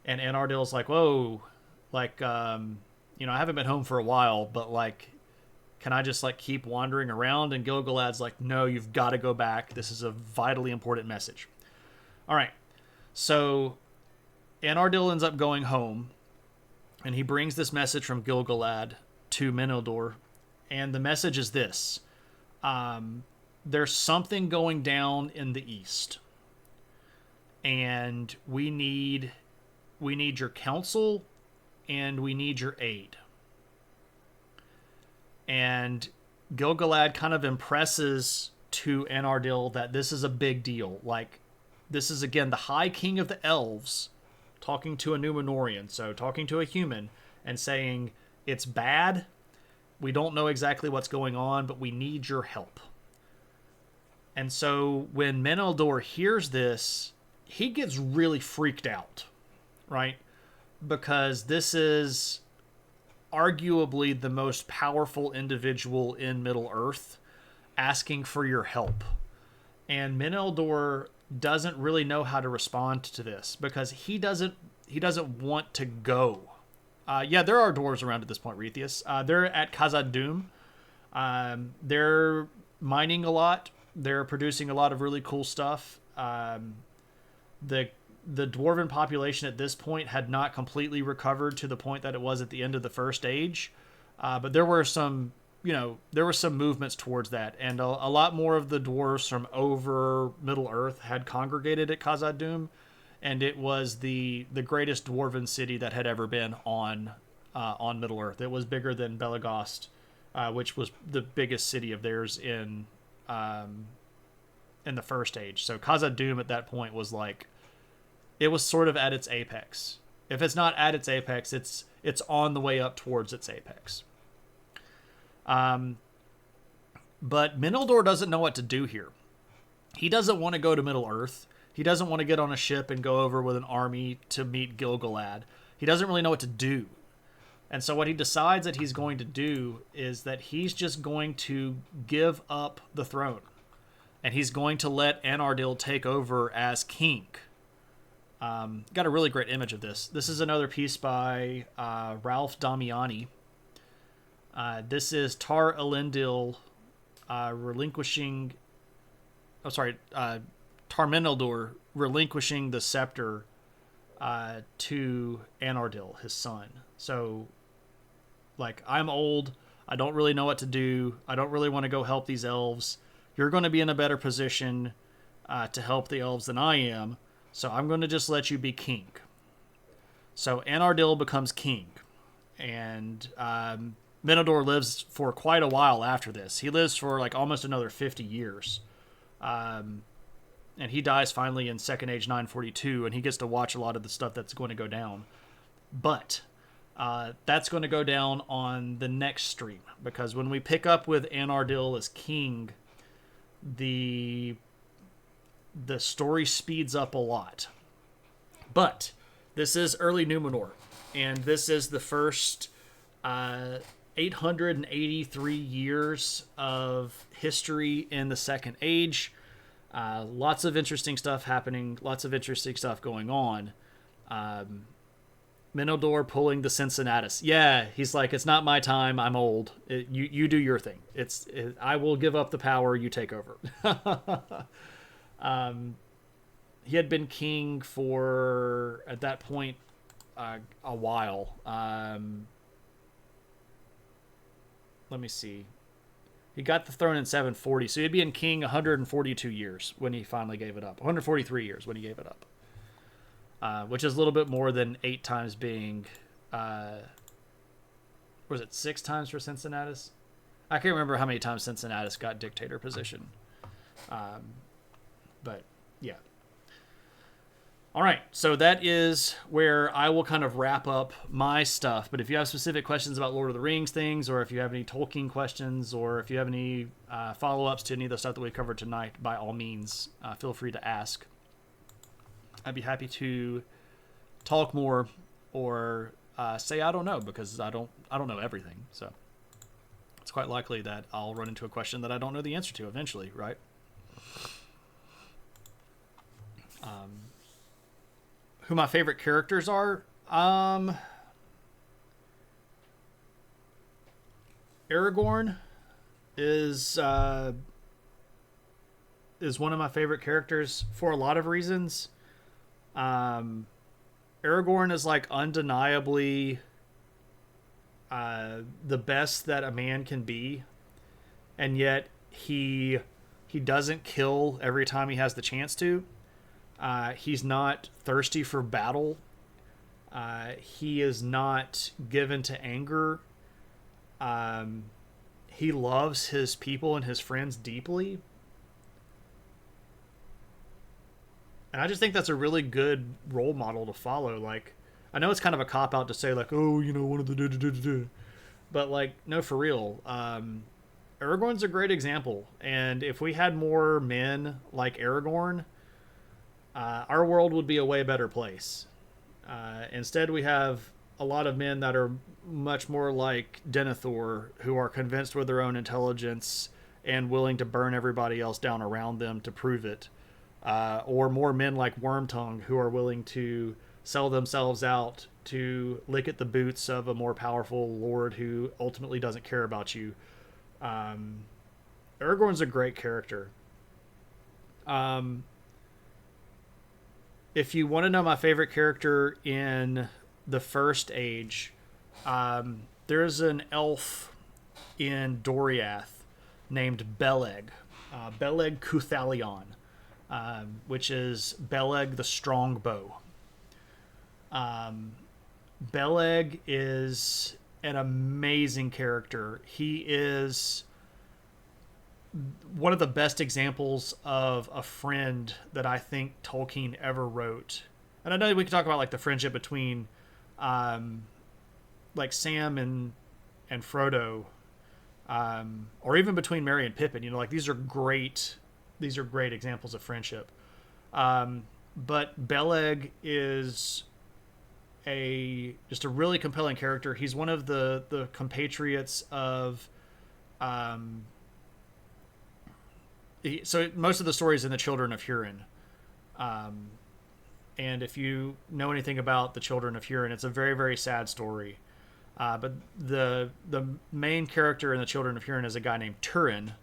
And Anardil's like, whoa, like, I haven't been home for a while, but like, can I just like keep wandering around? And Gil-galad's like, no, you've got to go back. This is a vitally important message. All right. So Anardil ends up going home, and he brings this message from Gil-galad to Menildor. And the message is this. There's something going down in the east. And we need your counsel, and we need your aid. And Gil-galad kind of impresses to Anardil that this is a big deal. Like, this is, again, the High King of the Elves talking to a Numenorean, so talking to a human, and saying, it's bad, we don't know exactly what's going on, but we need your help. And so when Menildor hears this, he gets really freaked out, right? Because this is arguably the most powerful individual in Middle-earth asking for your help. And Menildor doesn't really know how to respond to this, because he doesn't want to go. There are dwarves around at this point, Rethius. They're at Khazad-dûm. They're mining a lot. They're producing a lot of really cool stuff. The dwarven population at this point had not completely recovered to the point that it was at the end of the First Age. But there were some movements towards that. And a lot more of the dwarves from over Middle-earth had congregated at Khazad-dûm. And it was the greatest dwarven city that had ever been on Middle-earth. It was bigger than Belegost, which was the biggest city of theirs in the First Age. So Khazad-dûm at that point was like, it was sort of at its apex. If it's not at its apex, it's on the way up towards its apex. But Menildor doesn't know what to do here. He doesn't want to go to Middle-earth. He doesn't want to get on a ship and go over with an army to meet Gil-galad. He doesn't really know what to do. And so what he decides that he's going to do is that he's just going to give up the throne. And he's going to let Anardil take over as king. Got a really great image of this. This is another piece by Ralph Damiani. This is Tar Elendil Tarmenildor relinquishing the scepter to Anardil, his son. So, like, I'm old. I don't really know what to do. I don't really want to go help these elves. You're going to be in a better position to help the elves than I am. So I'm going to just let you be king. So Anardil becomes king. And Menildor lives for quite a while after this. He lives for like almost another 50 years. And he dies finally in Second Age 942, and he gets to watch a lot of the stuff that's going to go down. But that's going to go down on the next stream, because when we pick up with Anardil as king, the story speeds up a lot. But this is early Numenor, and this is the first 883 years of history in the Second Age. Lots of interesting stuff happening, lots of interesting stuff going on. Menildor pulling the Cincinnatus. Yeah, he's like, it's not my time, I'm old. You do your thing. I will give up the power, you take over. He had been king for, at that point, a while. Let me see. He got the throne in 740, so he'd been king 142 years when he finally gave it up. 143 years when he gave it up. Which is a little bit more than 8 times being... was it 6 times for Cincinnatus? I can't remember how many times Cincinnatus got dictator position. But, yeah. All right, so that is where I will kind of wrap up my stuff. But if you have specific questions about Lord of the Rings things, or if you have any Tolkien questions, or if you have any follow-ups to any of the stuff that we covered tonight, by all means, feel free to ask. I'd be happy to talk more or say I don't know, because I don't know everything. So it's quite likely that I'll run into a question that I don't know the answer to eventually, right? Who my favorite characters are? Aragorn is one of my favorite characters for a lot of reasons. Um, Aragorn is like undeniably the best that a man can be, and yet he doesn't kill every time he has the chance to. He's not thirsty for battle. He is not given to anger. He loves his people and his friends deeply. And I just think that's a really good role model to follow. Like, I know it's kind of a cop out to say, like, oh, one of the. But, like, no, for real. Aragorn's a great example. And if we had more men like Aragorn, our world would be a way better place. Instead, we have a lot of men that are much more like Denethor, who are convinced with their own intelligence and willing to burn everybody else down around them to prove it. Or more men like Wormtongue, who are willing to sell themselves out to lick at the boots of a more powerful lord who ultimately doesn't care about you. Aragorn's a great character. If you want to know my favorite character in the First Age, there's an elf in Doriath named Beleg, Beleg Cuthalion, which is Beleg the Strongbow. Beleg is an amazing character. He is one of the best examples of a friend that I think Tolkien ever wrote. And I know we can talk about like the friendship between like Sam and Frodo, or even between Merry and Pippin. Like these are great examples of friendship. But Beleg is just a really compelling character. He's one of the compatriots of so most of the story is in the Children of Hurin. And if you know anything about the Children of Hurin, it's a very, very sad story. But the main character in the Children of Hurin is a guy named Turin,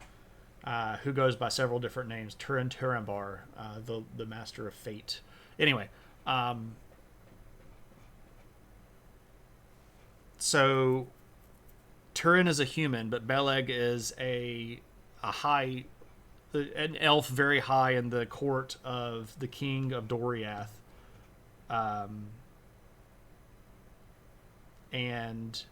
who goes by several different names. Turin Turambar, the Master of Fate. Anyway, so Turin is a human, but Beleg is an elf very high in the court of the king of Doriath. And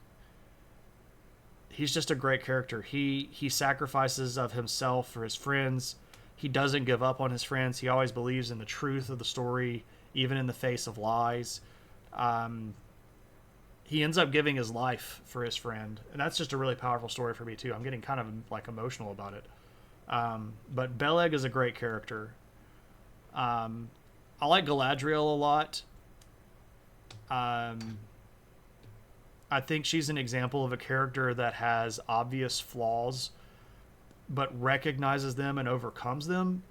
he's just a great character. He sacrifices of himself for his friends. He doesn't give up on his friends. He always believes in the truth of the story, even in the face of lies. He ends up giving his life for his friend, and that's just a really powerful story for me too. I'm getting kind of like emotional about it. But Beleg is a great character. I like Galadriel a lot. I think she's an example of a character that has obvious flaws, but recognizes them and overcomes them.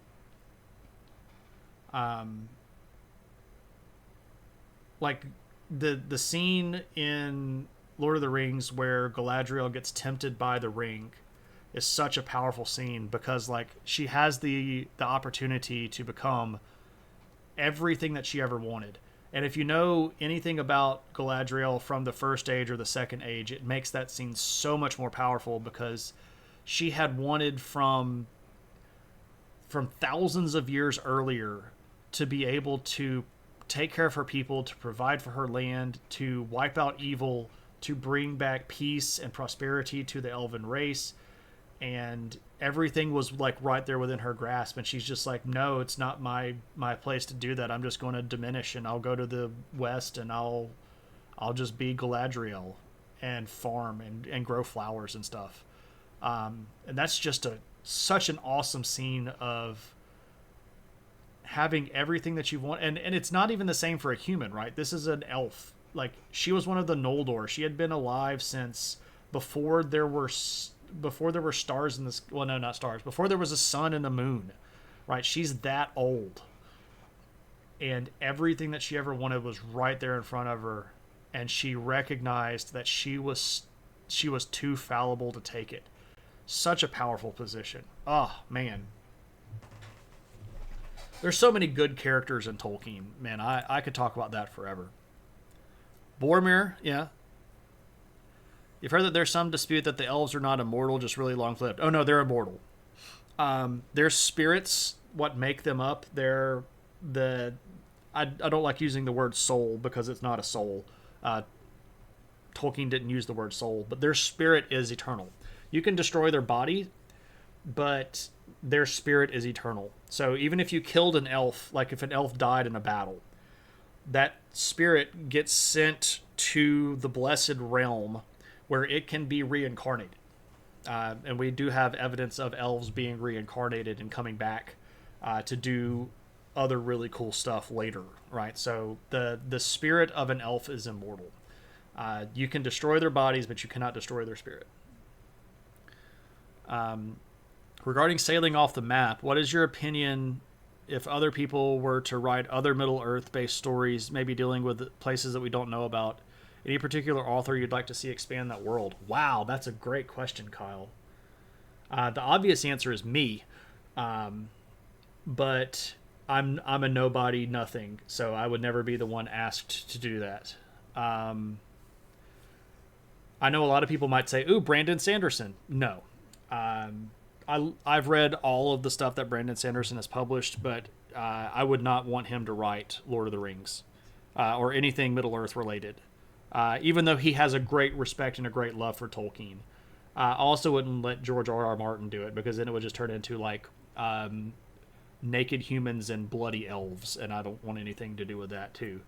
Like the scene in Lord of the Rings where Galadriel gets tempted by the ring is such a powerful scene, because like she has the opportunity to become everything that she ever wanted. And if you know anything about Galadriel from the First Age or the Second Age, it makes that scene so much more powerful, because she had wanted from thousands of years earlier to be able to take care of her people, to provide for her land, to wipe out evil, to bring back peace and prosperity to the elven race. And everything was like right there within her grasp, and she's just like, no, it's not my place to do that. I'm just going to diminish, and I'll go to the west, and I'll just be Galadriel and farm and grow flowers and stuff. And that's just such an awesome scene of having everything that you want, and it's not even the same for a human, right? This is an elf. Like, she was one of the Noldor. She had been alive since before there were stars in this. Well, no, not stars. Before there was a sun and a moon, right? She's that old, and everything that she ever wanted was right there in front of her, and she recognized that she was too fallible to take it. Such a powerful position. Oh man, there's so many good characters in Tolkien. Man, I could talk about that forever. Boromir, yeah. You've heard that there's some dispute that the elves are not immortal, just really long-lived. Oh no, they're immortal. Their spirits, what make them up. They're the. I don't like using the word soul because it's not a soul. Tolkien didn't use the word soul, but their spirit is eternal. You can destroy their body, but their spirit is eternal. So even if you killed an elf, like if an elf died in a battle, that spirit gets sent to the blessed realm where it can be reincarnated. And we do have evidence of elves being reincarnated and coming back to do other really cool stuff later, right? So the spirit of an elf is immortal. You can destroy their bodies, but you cannot destroy their spirit. Regarding sailing off the map, what is your opinion if other people were to write other Middle-earth-based stories, maybe dealing with places that we don't know about? Any particular author you'd like to see expand that world? Wow, that's a great question, Kyle. The obvious answer is me, but I'm a nobody, nothing, so I would never be the one asked to do that. I know a lot of people might say, "Ooh, Brandon Sanderson." No. I've read all of the stuff that Brandon Sanderson has published, but I would not want him to write Lord of the Rings or anything Middle-earth related. Even though he has a great respect and a great love for Tolkien. I also wouldn't let George R.R. Martin do it, because then it would just turn into like naked humans and bloody elves, and I don't want anything to do with that too.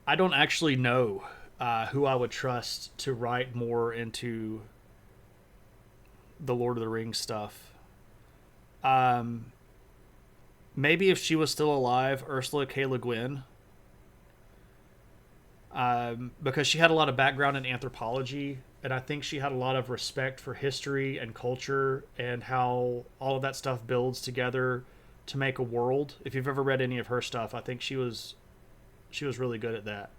I don't actually know who I would trust to write more into the Lord of the Rings stuff. Maybe if she was still alive, Ursula K. Le Guin. Because she had a lot of background in anthropology, and I think she had a lot of respect for history and culture and how all of that stuff builds together to make a world. If you've ever read any of her stuff, I think she was really good at that.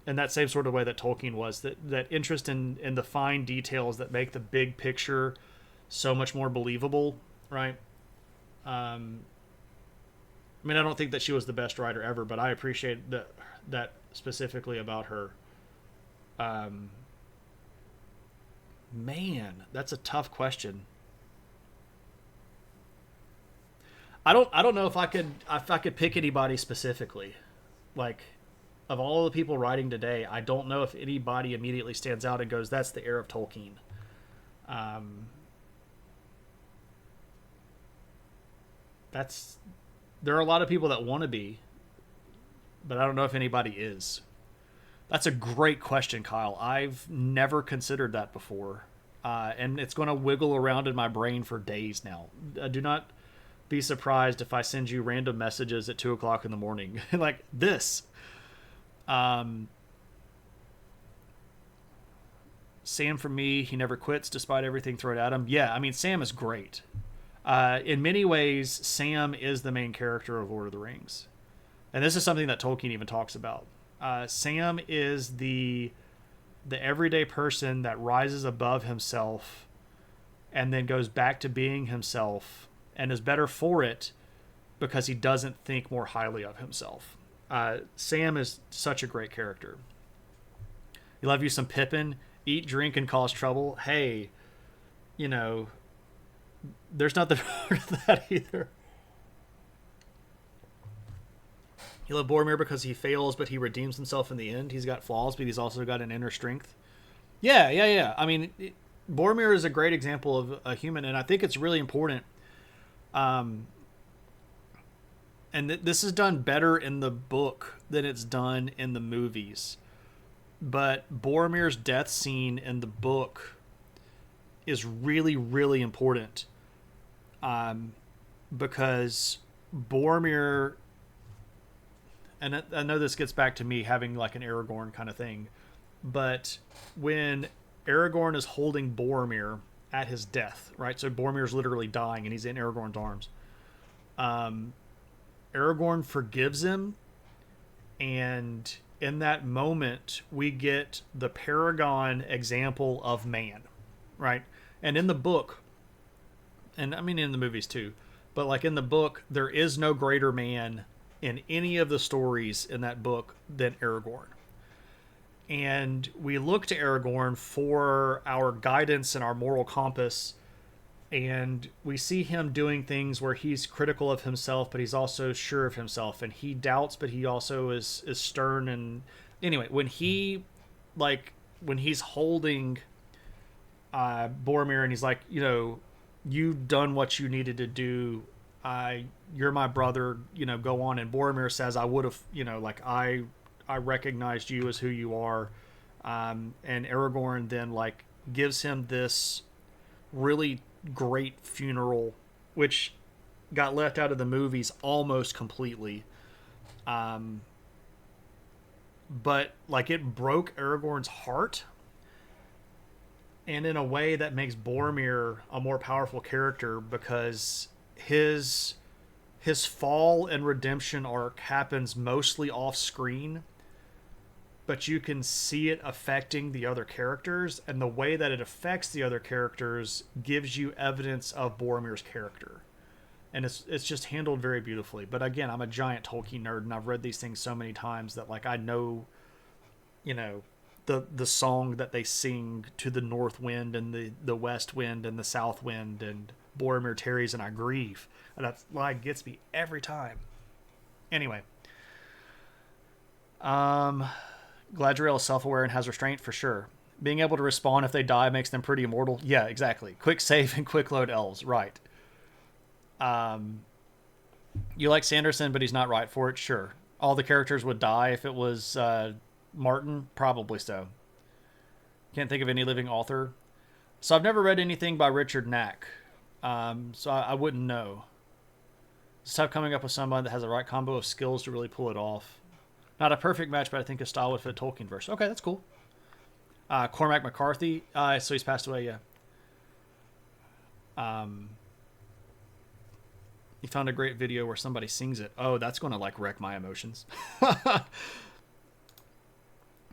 In that same sort of way that Tolkien was, that interest in the fine details that make the big picture so much more believable, right? I mean, I don't think that she was the best writer ever, but I appreciate that specifically about her. Man, that's a tough question. I don't know if I could pick anybody specifically. Like, of all the people writing today, I don't know if anybody immediately stands out and goes, "That's the heir of Tolkien." There are a lot of people that want to be, but I don't know if anybody is. That's a great question, Kyle. I've never considered that before, and it's going to wiggle around in my brain for days now. Do not be surprised if I send you random messages at 2:00 in the morning like this. Sam, for me, he never quits despite everything thrown at him. Yeah, I mean, Sam is great. In many ways, Sam is the main character of Lord of the Rings. And this is something that Tolkien even talks about. Sam is the everyday person that rises above himself and then goes back to being himself and is better for it because he doesn't think more highly of himself. Sam is such a great character. You love you some Pippin, eat, drink, and cause trouble. Hey, there's nothing wrong with that either. You love Boromir because he fails, but he redeems himself in the end. He's got flaws, but he's also got an inner strength. Yeah. I mean, Boromir is a great example of a human, and I think it's really important. And this is done better in the book than it's done in the movies. But Boromir's death scene in the book is really, really important, because Boromir, and I know this gets back to me having like an Aragorn kind of thing, but when Aragorn is holding Boromir at his death, right? So Boromir's literally dying and he's in Aragorn's arms. Aragorn forgives him, and in that moment we get the paragon example of man, right? And in the book, and I mean in the movies too, but like in the book, there is no greater man in any of the stories in that book than Aragorn. And we look to Aragorn for our guidance and our moral compass, and we see him doing things where he's critical of himself, but he's also sure of himself, and he doubts, but he also is stern. And anyway, when he's holding Boromir, and he's like, you know, you've done what you needed to do. You're my brother. You know, go on. And Boromir says, I would have, you know, like I recognized you as who you are. And Aragorn then like gives him this really great funeral, which got left out of the movies almost completely. But like it broke Aragorn's heart, and in a way that makes Boromir a more powerful character, because his fall and redemption arc happens mostly off screen, but you can see it affecting the other characters, and the way that it affects the other characters gives you evidence of Boromir's character. And it's just handled very beautifully. But again, I'm a giant Tolkien nerd, and I've read these things so many times that like I know, you know, the song that they sing to the north wind and the west wind and the south wind, and Boromir tarries and I grieve. And that line gets me every time. Anyway. Galadriel is self-aware and has restraint for sure. Being able to respawn if they die makes them pretty immortal. Yeah, exactly. Quick save and quick load elves. Right. You like Sanderson, but he's not right for it. Sure. All the characters would die if it was Martin. Probably so. Can't think of any living author. So I've never read anything by Richard Knack. So I wouldn't know. It's tough coming up with someone that has the right combo of skills to really pull it off. Not a perfect match, but I think his style would fit Tolkienverse. Okay, that's cool. Cormac McCarthy. So he's passed away, yeah. He found a great video where somebody sings it. Oh, that's going to, like, wreck my emotions.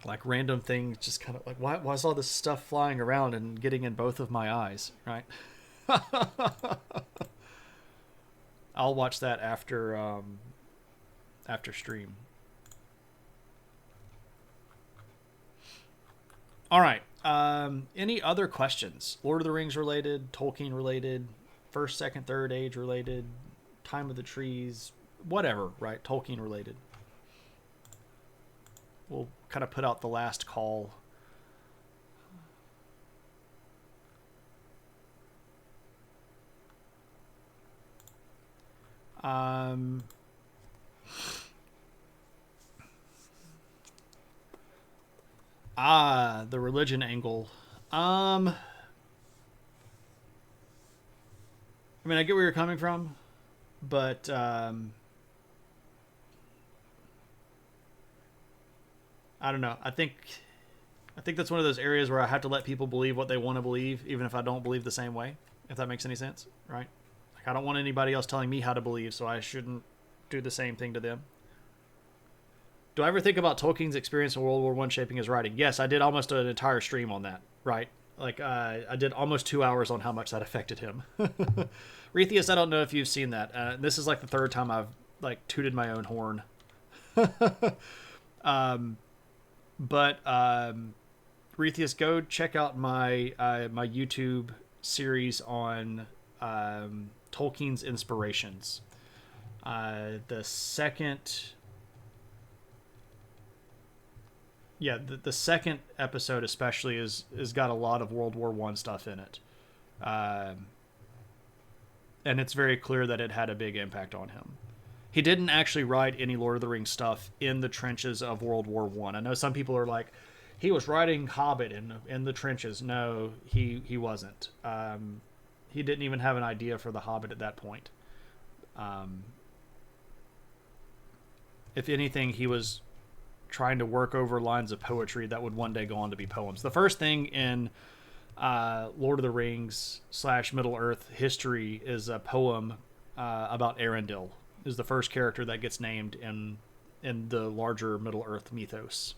Like, random things just kind of, like, why is all this stuff flying around and getting in both of my eyes, right? I'll watch that after stream. All right. Any other questions? Lord of the Rings related, Tolkien related, first, second, third age related, Time of the Trees, whatever, right? Tolkien related. We'll kind of put out the last call. The religion angle. I mean, I get where you're coming from, but I don't know. I think that's one of those areas where I have to let people believe what they want to believe, even if I don't believe the same way, if that makes any sense, right? Like, I don't want anybody else telling me how to believe, so I shouldn't do the same thing to them. Do I ever think about Tolkien's experience in World War I shaping his writing? Yes, I did almost an entire stream on that, right? Like, I did almost 2 hours on how much that affected him. Retheus, I don't know if you've seen that. This is like the third time I've, like, tooted my own horn. But Retheus, go check out my my YouTube series on Tolkien's inspirations. The second episode especially is got a lot of World War I stuff in it. And it's very clear that it had a big impact on him. He didn't actually write any Lord of the Rings stuff in the trenches of World War I. I know some people are like, he was writing Hobbit in the trenches. No, he wasn't. He didn't even have an idea for the Hobbit at that point. If anything, he was trying to work over lines of poetry that would one day go on to be poems. The first thing in Lord of the Rings / Middle Earth history is a poem about Arendelle. Is the first character that gets named in the larger Middle Earth mythos.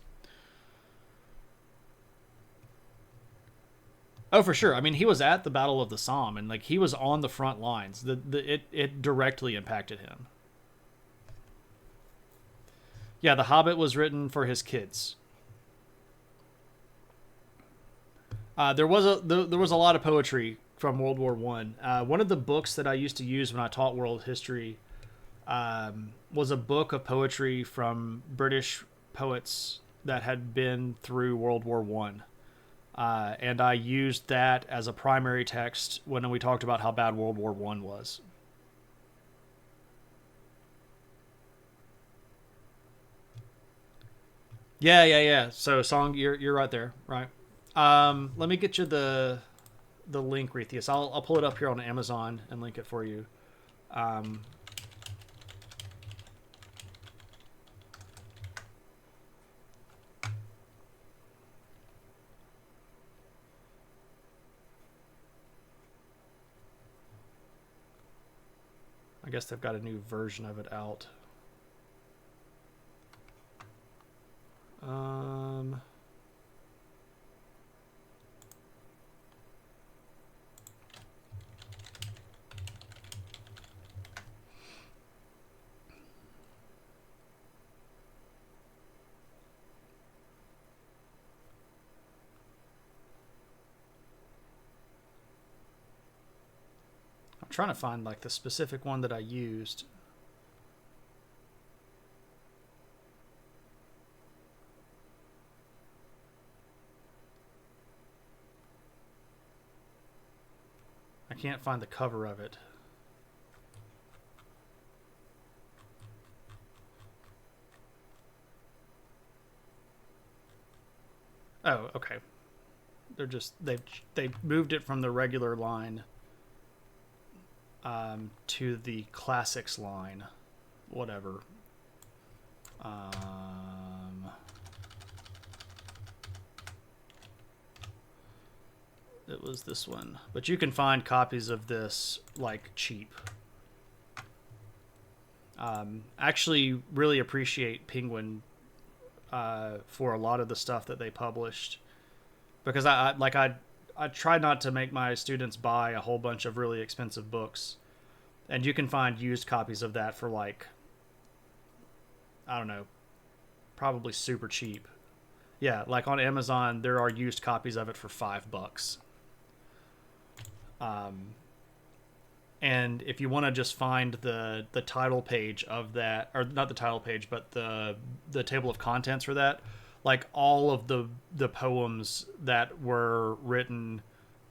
Oh, for sure. I mean, he was at the Battle of the Somme, and like he was on the front lines. It directly impacted him. Yeah, The Hobbit was written for his kids. There was a lot of poetry from World War One. One of the books that I used to use when I taught world history was a book of poetry from British poets that had been through World War One, and I used that as a primary text when we talked about how bad World War One was. Yeah. So, song, you're right there, right? Let me get you the link, Rethius. I'll pull it up here on Amazon and link it for you. Um, I guess they've got a new version of it out. Um, I'm trying to find like the specific one that I used. I can't find the cover of it. Oh, okay. They've moved it from the regular line to the classics line. Whatever. It was this one, but you can find copies of this like cheap. Actually, really appreciate Penguin for a lot of the stuff that they published, because I try not to make my students buy a whole bunch of really expensive books, and you can find used copies of that for like, I don't know, probably super cheap. Yeah, like on Amazon, there are used copies of it for $5. And if you want to just find the title page of that, or not the title page, but the table of contents for that, like all of the poems that were written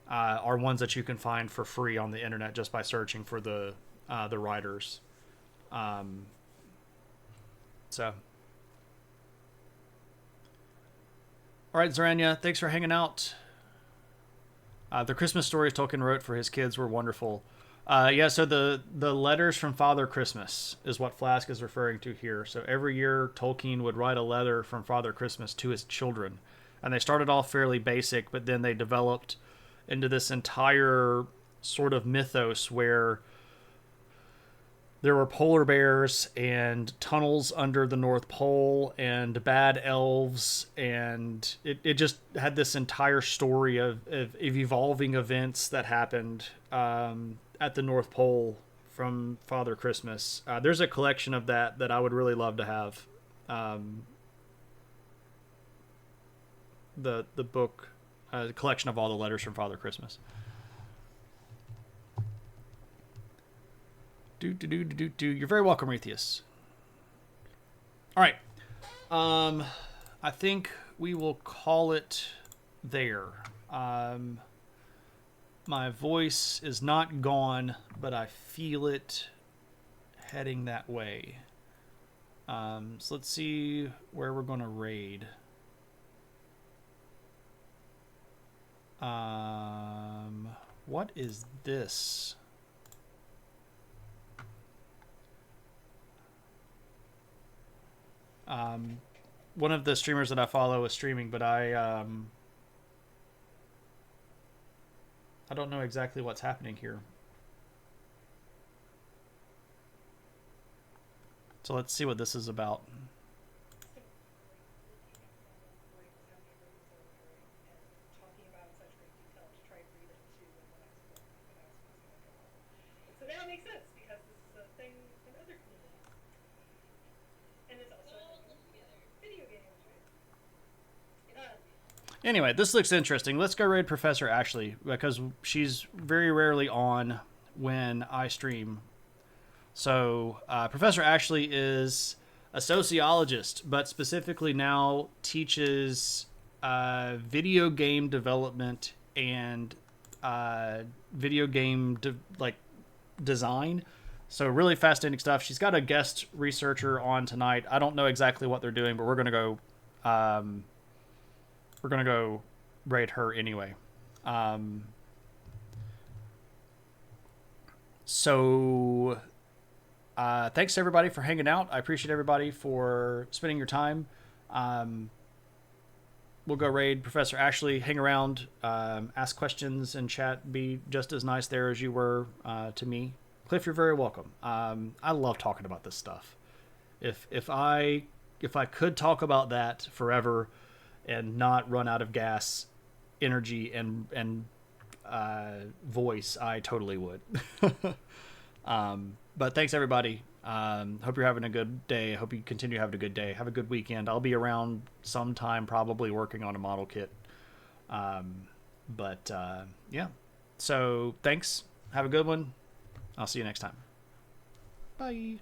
are ones that you can find for free on the internet just by searching for the writers. So, all right, Zaranya, thanks for hanging out. The Christmas stories Tolkien wrote for his kids were wonderful. Yeah, so the letters from Father Christmas is what Flask is referring to here. So every year Tolkien would write a letter from Father Christmas to his children. And they started off fairly basic, but then they developed into this entire sort of mythos where there were polar bears and tunnels under the North Pole and bad elves, and it just had this entire story of evolving events that happened at the North Pole from Father Christmas. There's a collection of that I would really love to have. The book, collection of all the letters from Father Christmas. You're very welcome, Rethius. All right. I think we will call it there. My voice is not gone, but I feel it heading that way. So let's see where we're going to raid. What is this? One of the streamers that I follow is streaming, but I don't know exactly what's happening here. So let's see what this is about. So now it makes sense because this is a thing in other communities. And it's also a thing in video games, right? Anyway, this looks interesting. Let's go raid Professor Ashley because she's very rarely on when I stream. So Professor Ashley is a sociologist, but specifically now teaches video game development and video game design. So really fascinating stuff. She's got a guest researcher on tonight. I don't know exactly what they're doing, but we're gonna go. We're gonna go raid her anyway. So thanks everybody for hanging out. I appreciate everybody for spending your time. We'll go raid Professor Ashley, hang around, ask questions and chat. Be just as nice there as you were to me. Cliff, you're very welcome. I love talking about this stuff. If I could talk about that forever and not run out of gas, energy, and voice, I totally would. But thanks everybody. Hope you're having a good day. Hope you continue having a good day. Have a good weekend. I'll be around sometime, probably working on a model kit. Yeah. So thanks. Have a good one. I'll see you next time. Bye.